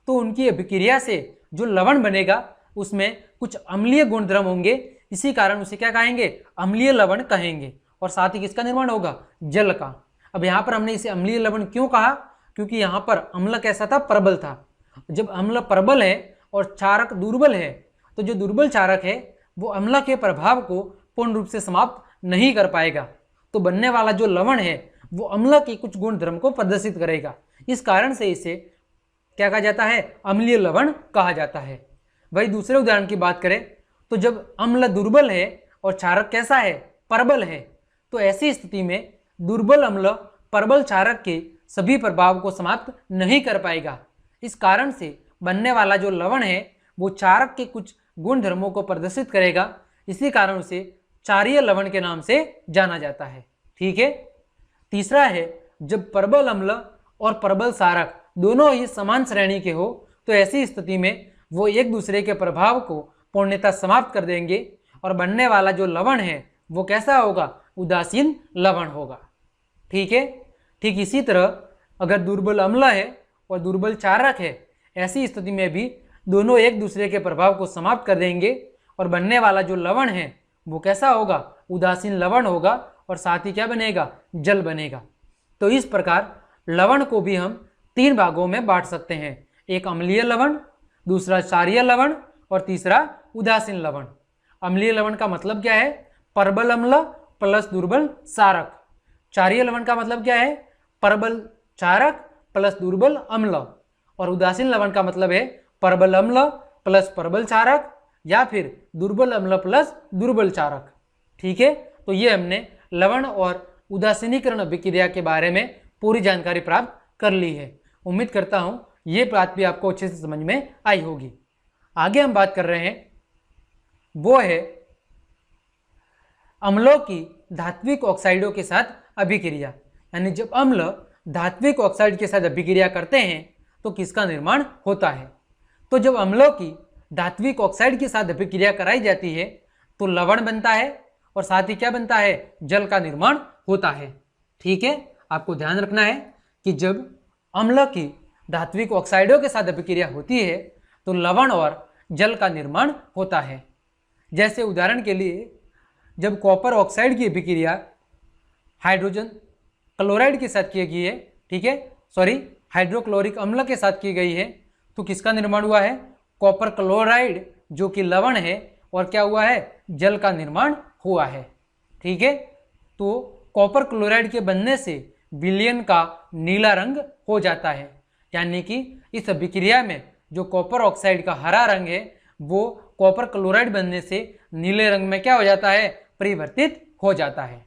तो उनकी अभिक्रिया से जो लवण बनेगा उसमें कुछ अम्लीय गुणधर्म होंगे, इसी कारण उसे क्या कहेंगे, अम्लीय लवण कहेंगे। और साथ ही किसका निर्माण होगा, जल का। अब यहाँ पर हमने इसे अम्लीय लवण क्यों कहा, क्योंकि यहाँ पर अम्ल कैसा था, प्रबल था। जब अम्ल प्रबल है और क्षारक दुर्बल है, तो जो दुर्बल क्षारक है वो अम्ल के प्रभाव को पूर्ण रूप से समाप्त नहीं कर पाएगा, तो बनने वाला जो लवण है वो अम्ल के कुछ गुण धर्म को प्रदर्शित करेगा। इस कारण से इसे क्या कहा जाता है, अम्लीय लवण कहा जाता है। वही दूसरे उदाहरण की बात करें तो जब अम्ल दुर्बल है और क्षारक कैसा है, प्रबल है, तो ऐसी स्थिति में दुर्बल अम्ल प्रबल क्षारक के सभी प्रभाव को समाप्त नहीं कर पाएगा। इस कारण से बनने वाला जो लवण है वो क्षारक के कुछ गुण धर्मों को प्रदर्शित करेगा, इसी कारण उसे क्षारीय लवण के नाम से जाना जाता है। ठीक है। तीसरा है, जब प्रबल अम्ल और प्रबल क्षारक दोनों ही समान श्रेणी के हो, तो ऐसी स्थिति में वो एक दूसरे के प्रभाव को पूर्णतः समाप्त कर देंगे और बनने वाला जो लवण है वो कैसा होगा, उदासीन लवण होगा। ठीक है। ठीक इसी तरह अगर दुर्बल अम्ल है और दुर्बल क्षारक है, ऐसी स्थिति में भी दोनों एक दूसरे के प्रभाव को समाप्त कर देंगे और बनने वाला जो लवण है वो कैसा होगा, उदासीन लवण होगा, और साथ ही क्या बनेगा, जल बनेगा। तो इस प्रकार लवण को भी हम 3 भागों में बांट सकते हैं, एक अम्लीय लवण, दूसरा क्षारीय लवण और तीसरा उदासीन लवण। अम्लीय लवण का मतलब क्या है, प्रबल अम्ल प्लस दुर्बल क्षारक। क्षारीय लवण का मतलब क्या है, प्रबल क्षारक प्लस दुर्बल अम्ल। और उदासीन लवण का मतलब है प्रबल अम्ल प्लस प्रबल क्षारक या फिर दुर्बल अम्ल प्लस दुर्बल क्षारक। ठीक है। तो ये हमने लवण और उदासीनीकरण अभिक्रिया के बारे में पूरी जानकारी प्राप्त कर ली है। उम्मीद करता हूँ ये बात भी आपको अच्छे से समझ में आई होगी। आगे हम बात कर रहे हैं वो है अम्लों की धात्विक ऑक्साइडों के साथ अभिक्रिया। यानी जब अम्ल धात्विक ऑक्साइड के साथ अभिक्रिया करते हैं तो किसका निर्माण होता है। तो जब अम्लों की धात्विक ऑक्साइड के साथ अभिक्रिया कराई जाती है तो लवण बनता है और साथ ही क्या बनता है, जल का निर्माण होता है। ठीक है। आपको ध्यान रखना है कि जब अम्ल की धात्विक ऑक्साइडों के साथ अभिक्रिया होती है तो लवण और जल का निर्माण होता है। जैसे उदाहरण के लिए जब कॉपर ऑक्साइड की अभिक्रिया हाइड्रोजन क्लोराइड के साथ की गई है, ठीक है, हाइड्रोक्लोरिक अम्ल के साथ की गई है, तो किसका निर्माण हुआ है, कॉपर क्लोराइड जो कि लवण है, और क्या हुआ है, जल का निर्माण हुआ है। ठीक है। तो कॉपर क्लोराइड के बनने से विलयन का नीला रंग हो जाता है, यानी कि इस अभिक्रिया में जो कॉपर ऑक्साइड का हरा रंग है वो कॉपर क्लोराइड बनने से नीले रंग में क्या हो जाता है, परिवर्तित हो जाता है।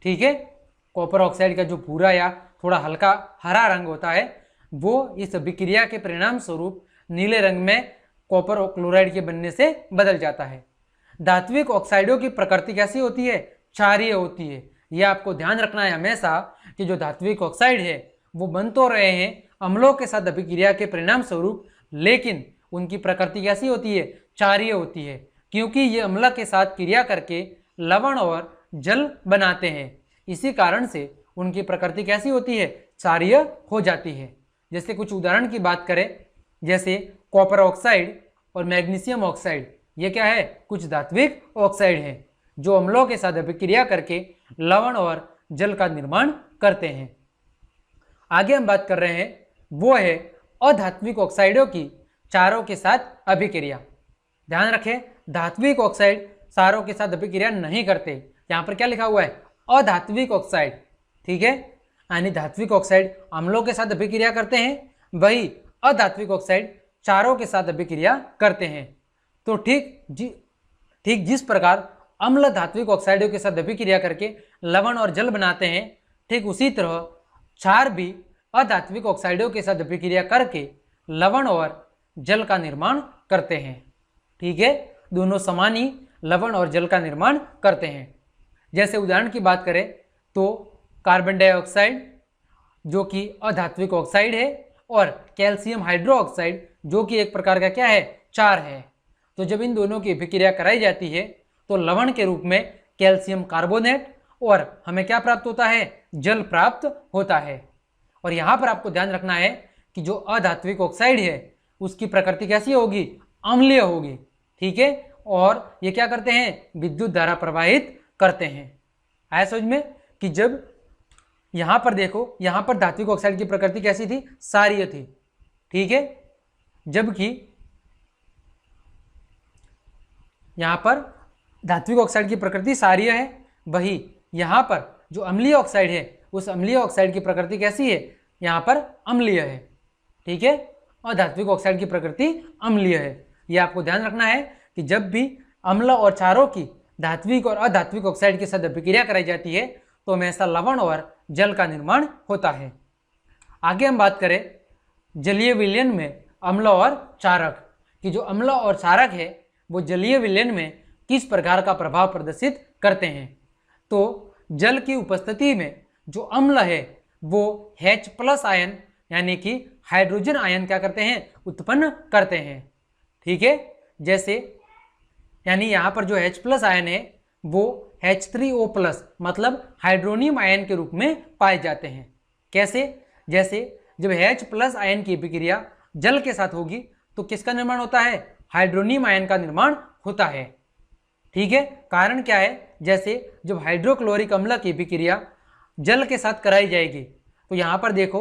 ठीक है। कॉपर ऑक्साइड का जो भूरा या थोड़ा हल्का हरा रंग होता है वो इस अभिक्रिया के परिणाम स्वरूप नीले रंग में कॉपर क्लोराइड के बनने से बदल जाता है। धात्विक ऑक्साइडों की प्रकृति कैसी होती है, क्षारीय होती है। यह आपको ध्यान रखना है हमेशा कि जो धात्विक ऑक्साइड है वो बन तो रहे हैं अम्लों के साथ अभिक्रिया के परिणाम स्वरूप, लेकिन उनकी प्रकृति कैसी होती है, क्षारीय होती है, क्योंकि ये अम्ल के साथ क्रिया करके लवण और जल बनाते हैं। इसी कारण से उनकी प्रकृति कैसी होती है, क्षारीय हो जाती है। जैसे कुछ उदाहरण की बात करें, जैसे कॉपर ऑक्साइड और मैग्नीशियम ऑक्साइड, ये क्या है, कुछ धात्विक ऑक्साइड हैं जो अम्लों के साथ अभिक्रिया करके लवण और जल का निर्माण करते हैं। आगे हम बात कर रहे हैं वो है अधात्विक ऑक्साइडों की क्षारों के साथ अभिक्रिया। ध्यान रखें, धात्विक ऑक्साइड क्षारों के साथ अभिक्रिया नहीं करते। यहाँ पर क्या लिखा हुआ है, अधात्विक ऑक्साइड। ठीक है। यानी धात्विक ऑक्साइड अम्लों के साथ अभिक्रिया करते हैं, वही अधात्विक ऑक्साइड क्षारों के साथ अभिक्रिया करते हैं। तो ठीक जिस प्रकार अम्ल धात्विक ऑक्साइडों के साथ अभिक्रिया करके लवण और जल बनाते हैं, ठीक उसी तरह क्षार भी अधात्विक ऑक्साइडों के साथ अभिक्रिया करके लवण और जल का निर्माण करते हैं। ठीक है। दोनों समान ही लवण और जल का निर्माण करते हैं। जैसे उदाहरण की बात करें तो कार्बन डाइऑक्साइड जो कि अधात्विक ऑक्साइड है और कैल्शियम हाइड्रोक्साइड जो कि एक प्रकार का क्या है, क्षार है। तो जब इन दोनों की अभिक्रिया कराई जाती है तो लवण के रूप में कैल्शियम कार्बोनेट और हमें क्या प्राप्त होता है, जल प्राप्त होता है। और यहाँ पर आपको ध्यान रखना है कि जो अधात्विक ऑक्साइड है उसकी प्रकृति कैसी होगी, अम्लीय होगी। ठीक है, और ये क्या करते हैं, विद्युत धारा प्रवाहित करते हैं। आया समझ में कि जब यहां पर देखो, यहां पर धात्विक ऑक्साइड की प्रकृति कैसी थी, क्षारीय थी। ठीक है, जबकि यहां पर धात्विक ऑक्साइड की प्रकृति क्षारीय है, वही यहां पर जो अम्लीय ऑक्साइड है उस अम्लीय ऑक्साइड की प्रकृति कैसी है, यहां पर अम्लीय है। ठीक है, और धात्विक ऑक्साइड की प्रकृति अम्लीय है। यह आपको ध्यान रखना है कि जब भी अम्ल और क्षारों की धात्विक और अधात्विक ऑक्साइड के साथ अभिक्रिया कराई जाती है तो हमेशा लवण और जल का निर्माण होता है। आगे हम बात करें जलीय विलयन में अम्ल और क्षारक कि जो अम्ल और क्षारक है वो जलीय विलयन में किस प्रकार का प्रभाव प्रदर्शित करते हैं। तो जल की उपस्थिति में जो अम्ल है वो H+ आयन यानी कि हाइड्रोजन आयन क्या करते हैं, उत्पन्न करते हैं। ठीक है, जैसे यानी यहाँ पर जो H+ आयन है वो H3O+ मतलब हाइड्रोनियम आयन के रूप में पाए जाते हैं। कैसे, जैसे जब H+ आयन की अभिक्रिया जल के साथ होगी तो किसका निर्माण होता है, हाइड्रोनियम आयन का निर्माण होता है। ठीक है, कारण क्या है, जैसे जब हाइड्रोक्लोरिक अम्ल की अभिक्रिया जल के साथ कराई जाएगी तो यहाँ पर देखो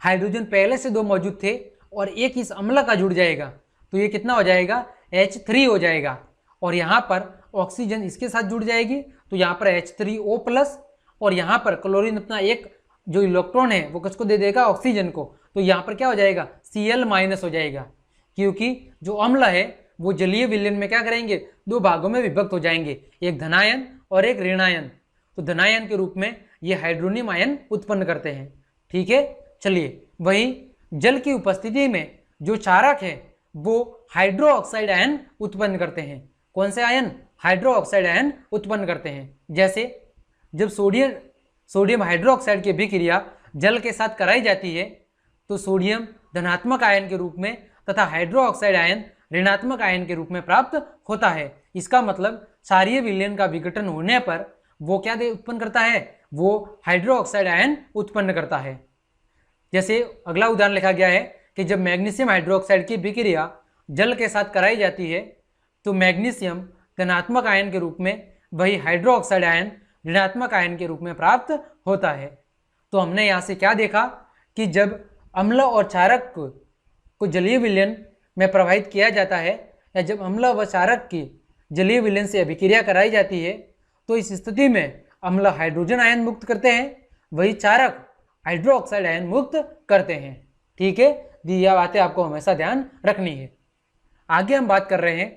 हाइड्रोजन पहले से 2 मौजूद थे और एक इस अम्ल का जुड़ जाएगा तो ये कितना हो जाएगा, H3 हो जाएगा। और यहाँ पर ऑक्सीजन इसके साथ जुड़ जाएगी तो यहाँ पर H3O+ और यहाँ पर क्लोरीन अपना एक जो इलेक्ट्रॉन है वो किसको दे देगा, ऑक्सीजन को। तो यहाँ पर क्या हो जाएगा, Cl- हो जाएगा, क्योंकि जो अम्ल है वो जलीय विलयन में क्या करेंगे, 2 भागों में विभक्त हो जाएंगे, एक धनायन और एक ऋणायन। तो धनायन के रूप में ये हाइड्रोनियम आयन उत्पन्न करते हैं। ठीक है, चलिए वही जल की उपस्थिति में जो क्षारक है वो हाइड्रो ऑक्साइड आयन उत्पन्न करते हैं। कौन से आयन, हाइड्रो ऑक्साइड आयन उत्पन्न करते हैं। जैसे जब सोडियम हाइड्रोक्साइड की अभिक्रिया जल के साथ कराई जाती है तो सोडियम धनात्मक आयन के रूप में तथा हाइड्रो ऑक्साइड आयन ऋणात्मक आयन के रूप में प्राप्त होता है। इसका मतलब क्षारीय विलयन का विघटन होने पर वो क्या उत्पन्न करता है, वो हाइड्रो ऑक्साइड आयन उत्पन्न करता है। जैसे अगला उदाहरण लिखा गया है कि जब मैग्नीशियम हाइड्रोक्साइड की अभिक्रिया जल के साथ कराई जाती है तो मैग्नीशियम धनात्मक आयन के रूप में, वही हाइड्रो ऑक्साइड आयन ऋणात्मक आयन के रूप में प्राप्त होता है। तो हमने यहाँ से क्या देखा कि जब अम्ल और क्षारक को जलीय विलयन में प्रवाहित किया जाता है या जब अम्ल व क्षारक की जलीय विलयन से अभिक्रिया कराई जाती है तो इस स्थिति में अम्ल हाइड्रोजन आयन मुक्त करते हैं, वही क्षारक हाइड्रो ऑक्साइड आयन मुक्त करते हैं। ठीक है, यह बातें आपको हमेशा ध्यान रखनी है। आगे हम बात कर रहे हैं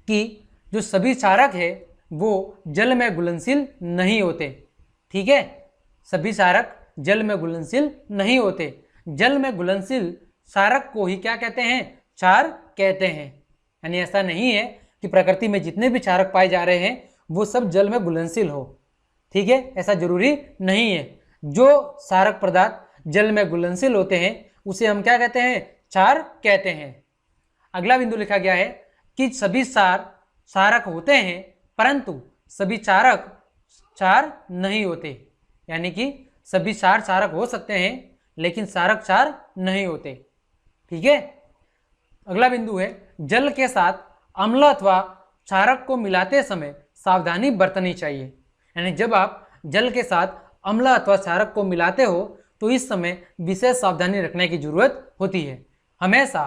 कि जो सभी क्षारक है वो जल में घुलनशील नहीं होते। ठीक है, सभी क्षारक जल में घुलनशील नहीं होते। जल में घुलनशील क्षारक को ही क्या कहते हैं, क्षार कहते हैं। यानी ऐसा नहीं है कि प्रकृति में जितने भी क्षारक पाए जा रहे हैं वो सब जल में घुलनशील हो। ठीक है, ऐसा जरूरी नहीं है। जो क्षारक पदार्थ जल में घुलनशील होते हैं उसे हम क्या कहते हैं, क्षार कहते हैं। अगला बिंदु लिखा गया है कि सभी क्षारक होते हैं परंतु सभी क्षारक क्षार नहीं होते। यानी कि सभी क्षारक हो सकते हैं लेकिन क्षारक क्षार नहीं होते। ठीक है, अगला बिंदु है जल के साथ अम्ल अथवा क्षारक को मिलाते समय सावधानी बरतनी चाहिए। यानी जब आप जल के साथ अम्ल अथवा क्षारक को मिलाते हो तो इस समय विशेष सावधानी रखने की जरूरत होती है। हमेशा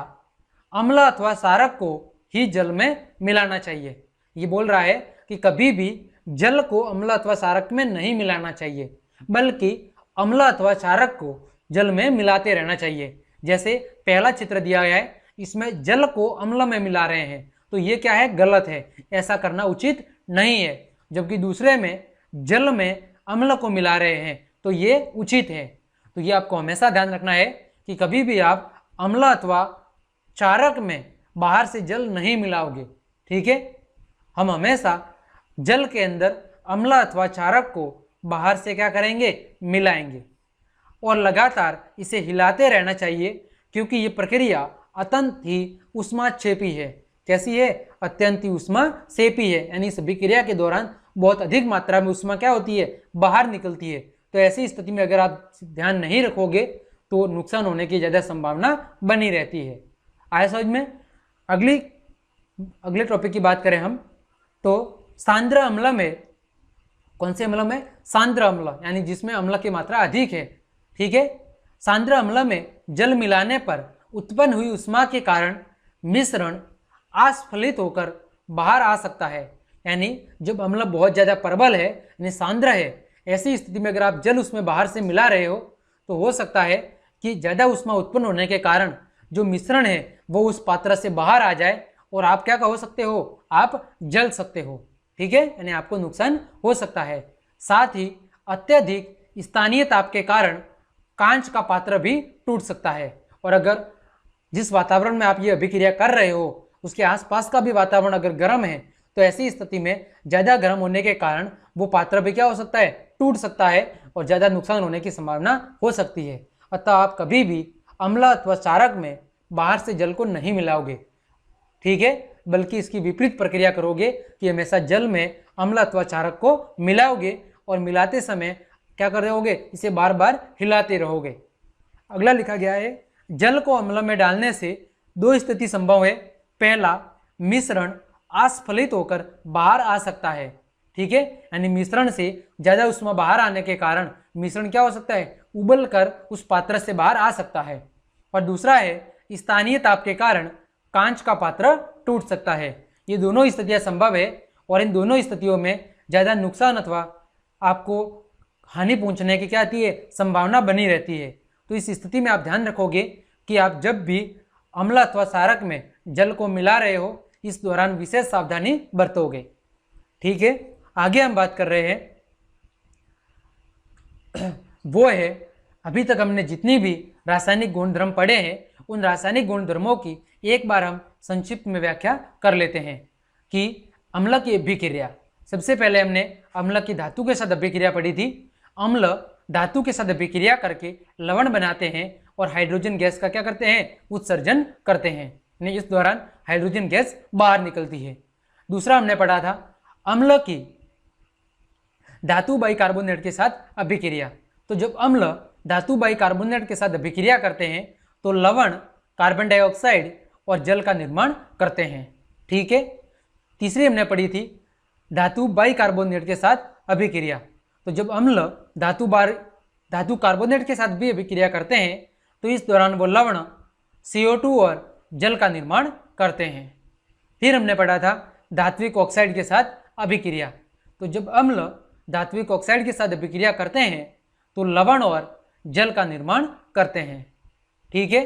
अम्ल अथवा क्षारक को ही जल में मिलाना चाहिए। ये बोल रहा है कि कभी भी जल को अम्ल अथवा क्षारक में नहीं मिलाना चाहिए बल्कि अम्ल अथवा क्षारक को जल में मिलाते रहना चाहिए। जैसे पहला चित्र दिया गया है, इसमें जल को अम्ल में मिला रहे हैं तो ये क्या है, गलत है, ऐसा करना उचित नहीं है। जबकि दूसरे में जल में अम्ल को मिला रहे हैं तो ये उचित है। तो ये आपको हमेशा ध्यान रखना है कि कभी भी आप अम्ल अथवा क्षारक में बाहर से जल नहीं मिलाओगे। ठीक है, हम हमेशा जल के अंदर अम्ल अथवा क्षारक को बाहर से क्या करेंगे, मिलाएंगे और लगातार इसे हिलाते रहना चाहिए क्योंकि ये प्रक्रिया अत्यंत ही ऊष्माक्षेपी है। कैसी है, अत्यंत ही ऊष्माक्षेपी है। यानी इस अभिक्रिया के दौरान बहुत अधिक मात्रा में ऊष्मा क्या होती है, बाहर निकलती है। तो ऐसी स्थिति में अगर आप ध्यान नहीं रखोगे तो नुकसान होने की ज़्यादा संभावना बनी रहती है। आया समझ में? अगले टॉपिक की बात करें हम तो सांद्र अम्ल में, कौन से अम्ल में? सांद्र अम्ल, यानी जिसमें अम्ल की मात्रा अधिक है। ठीक है, सांद्र अम्ल में जल मिलाने पर उत्पन्न हुई उष्मा के कारण मिश्रण आस्फलित होकर बाहर आ सकता है। यानी जब अम्ल बहुत ज़्यादा प्रबल है यानी सांद्र है, ऐसी स्थिति में अगर आप जल उसमें बाहर से मिला रहे हो तो हो सकता है कि ज़्यादा उष्मा उत्पन्न होने के कारण जो मिश्रण है वो उस पात्र से बाहर आ जाए और आप क्या हो सकते हो? आप जल सकते हो। ठीक है, यानी आपको नुकसान हो सकता है। साथ ही अत्यधिक स्थानीय ताप के कारण कांच का पात्र भी टूट सकता है, और अगर जिस वातावरण में आप ये अभिक्रिया कर रहे हो उसके आसपास का भी वातावरण अगर गर्म है तो ऐसी स्थिति में ज़्यादा गर्म होने के कारण वो पात्र भी क्या हो सकता है? टूट सकता है और ज़्यादा नुकसान होने की संभावना हो सकती है। अतः आप कभी भी अम्ल अथवा चारक में बाहर से जल को नहीं मिलाओगे। ठीक है, बल्कि इसकी विपरीत प्रक्रिया करोगे कि हमेशा जल में अम्ल अथवा चारक को मिलाओगे और मिलाते समय क्या कर रहोगे? इसे बार बार हिलाते रहोगे। अगला लिखा गया है, जल को अम्ल में डालने से दो स्थिति संभव है। पहला, मिश्रण आस्फलित होकर बाहर आ सकता है। ठीक है, यानी मिश्रण से ज्यादा उष्मा बाहर आने के कारण मिश्रण क्या हो सकता है? उबल कर उस पात्र से बाहर आ सकता है। और दूसरा है, स्थानीय ताप के कारण कांच का पात्र टूट सकता है। ये दोनों स्थितियां संभव है और इन दोनों स्थितियों में ज्यादा नुकसान अथवा आपको हानि पहुंचने की क्या आती है? संभावना बनी रहती है। तो इस स्थिति में आप ध्यान रखोगे कि आप जब भी अम्ल अथवा क्षारक में जल को मिला रहे हो इस दौरान विशेष सावधानी बरतोगे। ठीक है, आगे हम बात कर रहे हैं वो है, अभी तक हमने जितनी भी रासायनिक गुणधर्म पढ़े हैं उन रासायनिक गुणधर्मों की एक बार हम संक्षिप्त में व्याख्या कर लेते हैं कि अम्ल की अभिक्रिया। सबसे पहले हमने अम्ल की धातु के साथ अभिक्रिया पढ़ी थी। अम्ल धातु के साथ अभिक्रिया करके लवण बनाते हैं और हाइड्रोजन गैस का क्या करते हैं? उत्सर्जन करते हैं। इस दौरान हाइड्रोजन गैस बाहर निकलती है। दूसरा हमने पढ़ा था अम्ल की धातु बाइकार्बोनेट के साथ अभिक्रिया। तो जब अम्ल धातु बाइकार्बोनेट के साथ अभिक्रिया करते हैं तो लवण कार्बन डाइऑक्साइड और जल का निर्माण करते हैं। ठीक है, तीसरी हमने पढ़ी थी धातु बाइकार्बोनेट के साथ अभिक्रिया। तो जब अम्ल धातु कार्बोनेट के साथ भी अभिक्रिया करते हैं तो इस दौरान वो लवण CO2 और जल का निर्माण करते हैं। फिर हमने पढ़ा था धात्विक ऑक्साइड के साथ अभिक्रिया। तो जब अम्ल धात्विक ऑक्साइड के साथ अभिक्रिया करते हैं तो लवण और जल का निर्माण करते हैं। ठीक है,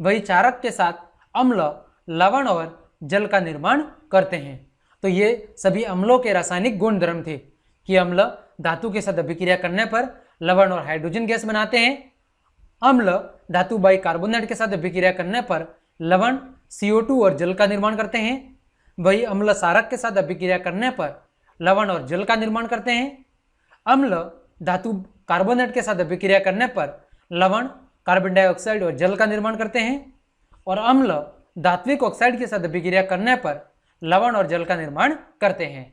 वही चारक के साथ अम्ल लवण और जल का निर्माण करते हैं। तो ये सभी अम्लों के रासायनिक गुणधर्म थे कि अम्ल धातु के साथ अभिक्रिया करने पर लवण और हाइड्रोजन गैस बनाते हैं। अम्ल धातु बाइकार्बोनेट के साथ अभिक्रिया करने पर लवण CO2 और जल का निर्माण करते हैं। वही अम्ल क्षारक के साथ अभिक्रिया करने पर लवण और जल का निर्माण करते हैं। अम्ल धातु कार्बोनेट के साथ अभिक्रिया करने पर लवण कार्बन डाइऑक्साइड और जल का निर्माण करते हैं। और अम्ल धात्विक ऑक्साइड के साथ अभिक्रिया करने पर लवण और जल का निर्माण करते हैं।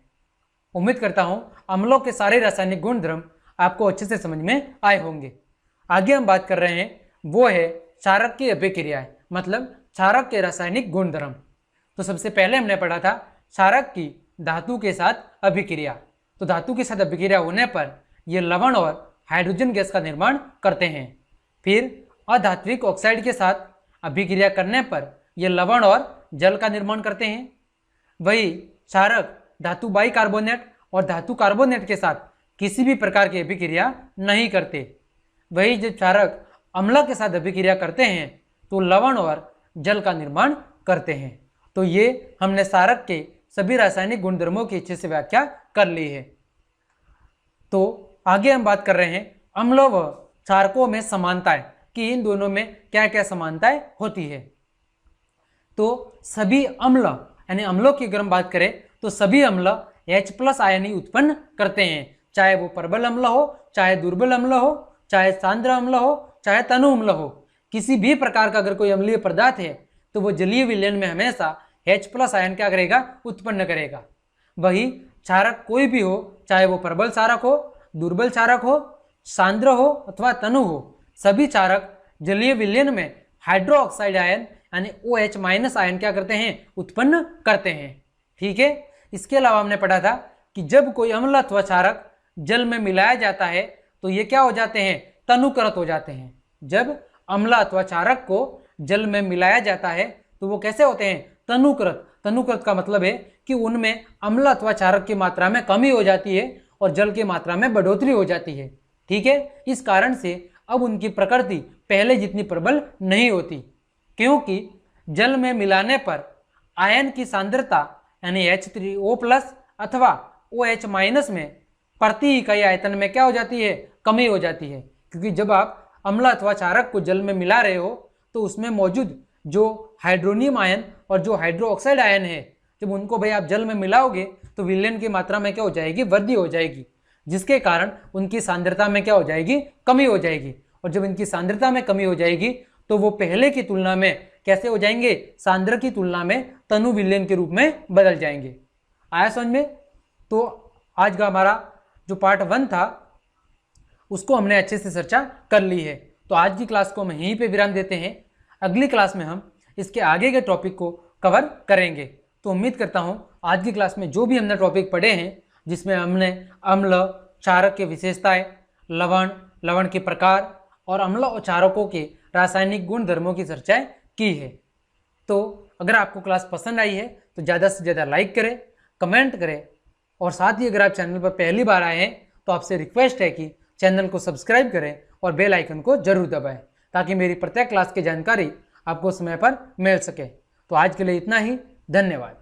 उम्मीद करता हूं अम्लों के सारे रासायनिक गुणधर्म आपको अच्छे से समझ में आए होंगे। आगे हम बात कर रहे हैं वो है क्षारक की अभिक्रियाएं, मतलब क्षारक के रासायनिक गुणधर्म। तो सबसे पहले हमने पढ़ा था क्षारक की धातु के साथ अभिक्रिया। तो धातु के साथ अभिक्रिया होने पर ये लवण और हाइड्रोजन गैस का निर्माण करते हैं। फिर अधात्विक ऑक्साइड के साथ अभिक्रिया करने पर ये लवण और जल का निर्माण करते हैं। वही क्षारक धातु बाइकार्बोनेट और धातु कार्बोनेट के साथ किसी भी प्रकार की अभिक्रिया नहीं करते। वही जब क्षारक अम्ल के साथ अभिक्रिया करते हैं तो लवण और जल का निर्माण करते हैं। तो ये हमने क्षारक के सभी रासायनिक गुणधर्मों की अच्छे से व्याख्या कर ली है। तो आगे हम बात कर रहे हैं अम्लों व क्षारकों में समानताएं कि इन दोनों में क्या क्या समानताएं होती है। तो सभी अम्ल यानी अम्लों की अगर हम बात करें तो सभी अम्ल H+ आयनी उत्पन्न करते हैं, चाहे वो प्रबल अम्ल हो, चाहे दुर्बल अम्ल हो, चाहे सांद्र अम्ल हो, चाहे तनु अम्ल हो। किसी भी प्रकार का अगर कोई अम्लीय पदार्थ है तो वो जलीय विलयन में हमेशा H+ आयन क्या करेगा? उत्पन्न करेगा। वही क्षारक कोई भी हो, चाहे वो प्रबल क्षारक हो, दुर्बल क्षारक हो, सांद्र हो अथवा तनु हो, सभी क्षारक जलीय विलयन में हाइड्रोक्साइड आयन यानी OH माइनस आयन क्या करते हैं, उत्पन्न करते हैं। ठीक है, इसके अलावा हमने पढ़ा था कि जब कोई अम्ल अथवा क्षारक जल में मिलाया जाता है तो ये क्या हो जाते हैं, तनुकृत हो जाते हैं। जब अम्ल अथवा क्षारक को जल में मिलाया जाता है तो वो कैसे होते हैं, तनुकृत। तनुकृत का मतलब है कि उनमें अम्ल अथवा क्षारक की मात्रा में कमी हो जाती है और जल की मात्रा में बढ़ोतरी हो जाती है। ठीक है, इस कारण से अब उनकी प्रकृति पहले जितनी प्रबल नहीं होती, क्योंकि जल में मिलाने पर आयन की सांद्रता यानी H3O+ अथवा OH- में प्रति इकाई आयतन में क्या हो जाती है, कमी हो जाती है। क्योंकि जब आप अम्ल अथवा क्षारक को जल में मिला रहे हो तो उसमें मौजूद जो हाइड्रोनियम आयन और जो हाइड्रोक्साइड आयन है, जब उनको भाई आप जल में मिलाओगे तो विलयन की मात्रा में क्या हो जाएगी, वृद्धि हो जाएगी, जिसके कारण उनकी सांद्रता में क्या हो जाएगी, कमी हो जाएगी। और जब इनकी सांद्रता में कमी हो जाएगी तो वो पहले की तुलना में कैसे हो जाएंगे, सांद्र की तुलना में तनु विलयन के रूप में बदल जाएंगे। आया समझ में? तो आज का हमारा जो पार्ट 1 था उसको हमने अच्छे से चर्चा कर ली है। तो आज की क्लास को हम यहीं पे विराम देते हैं। अगली क्लास में हम इसके आगे के टॉपिक को कवर करेंगे। तो उम्मीद करता हूँ आज की क्लास में जो भी हमने टॉपिक पढ़े हैं, जिसमें हमने अम्ल क्षारक की विशेषताएं, लवण के प्रकार और अम्ल और क्षारकों के रासायनिक गुण धर्मों की चर्चाएं की है। तो अगर आपको क्लास पसंद आई है तो ज़्यादा से ज़्यादा लाइक करें, कमेंट करें, और साथ ही अगर आप चैनल पर पहली बार आए हैं तो आपसे रिक्वेस्ट है कि चैनल को सब्सक्राइब करें और बेल आइकन को जरूर दबाएं, ताकि मेरी प्रत्येक क्लास की जानकारी आपको समय पर मिल सके। तो आज के लिए इतना ही, धन्यवाद।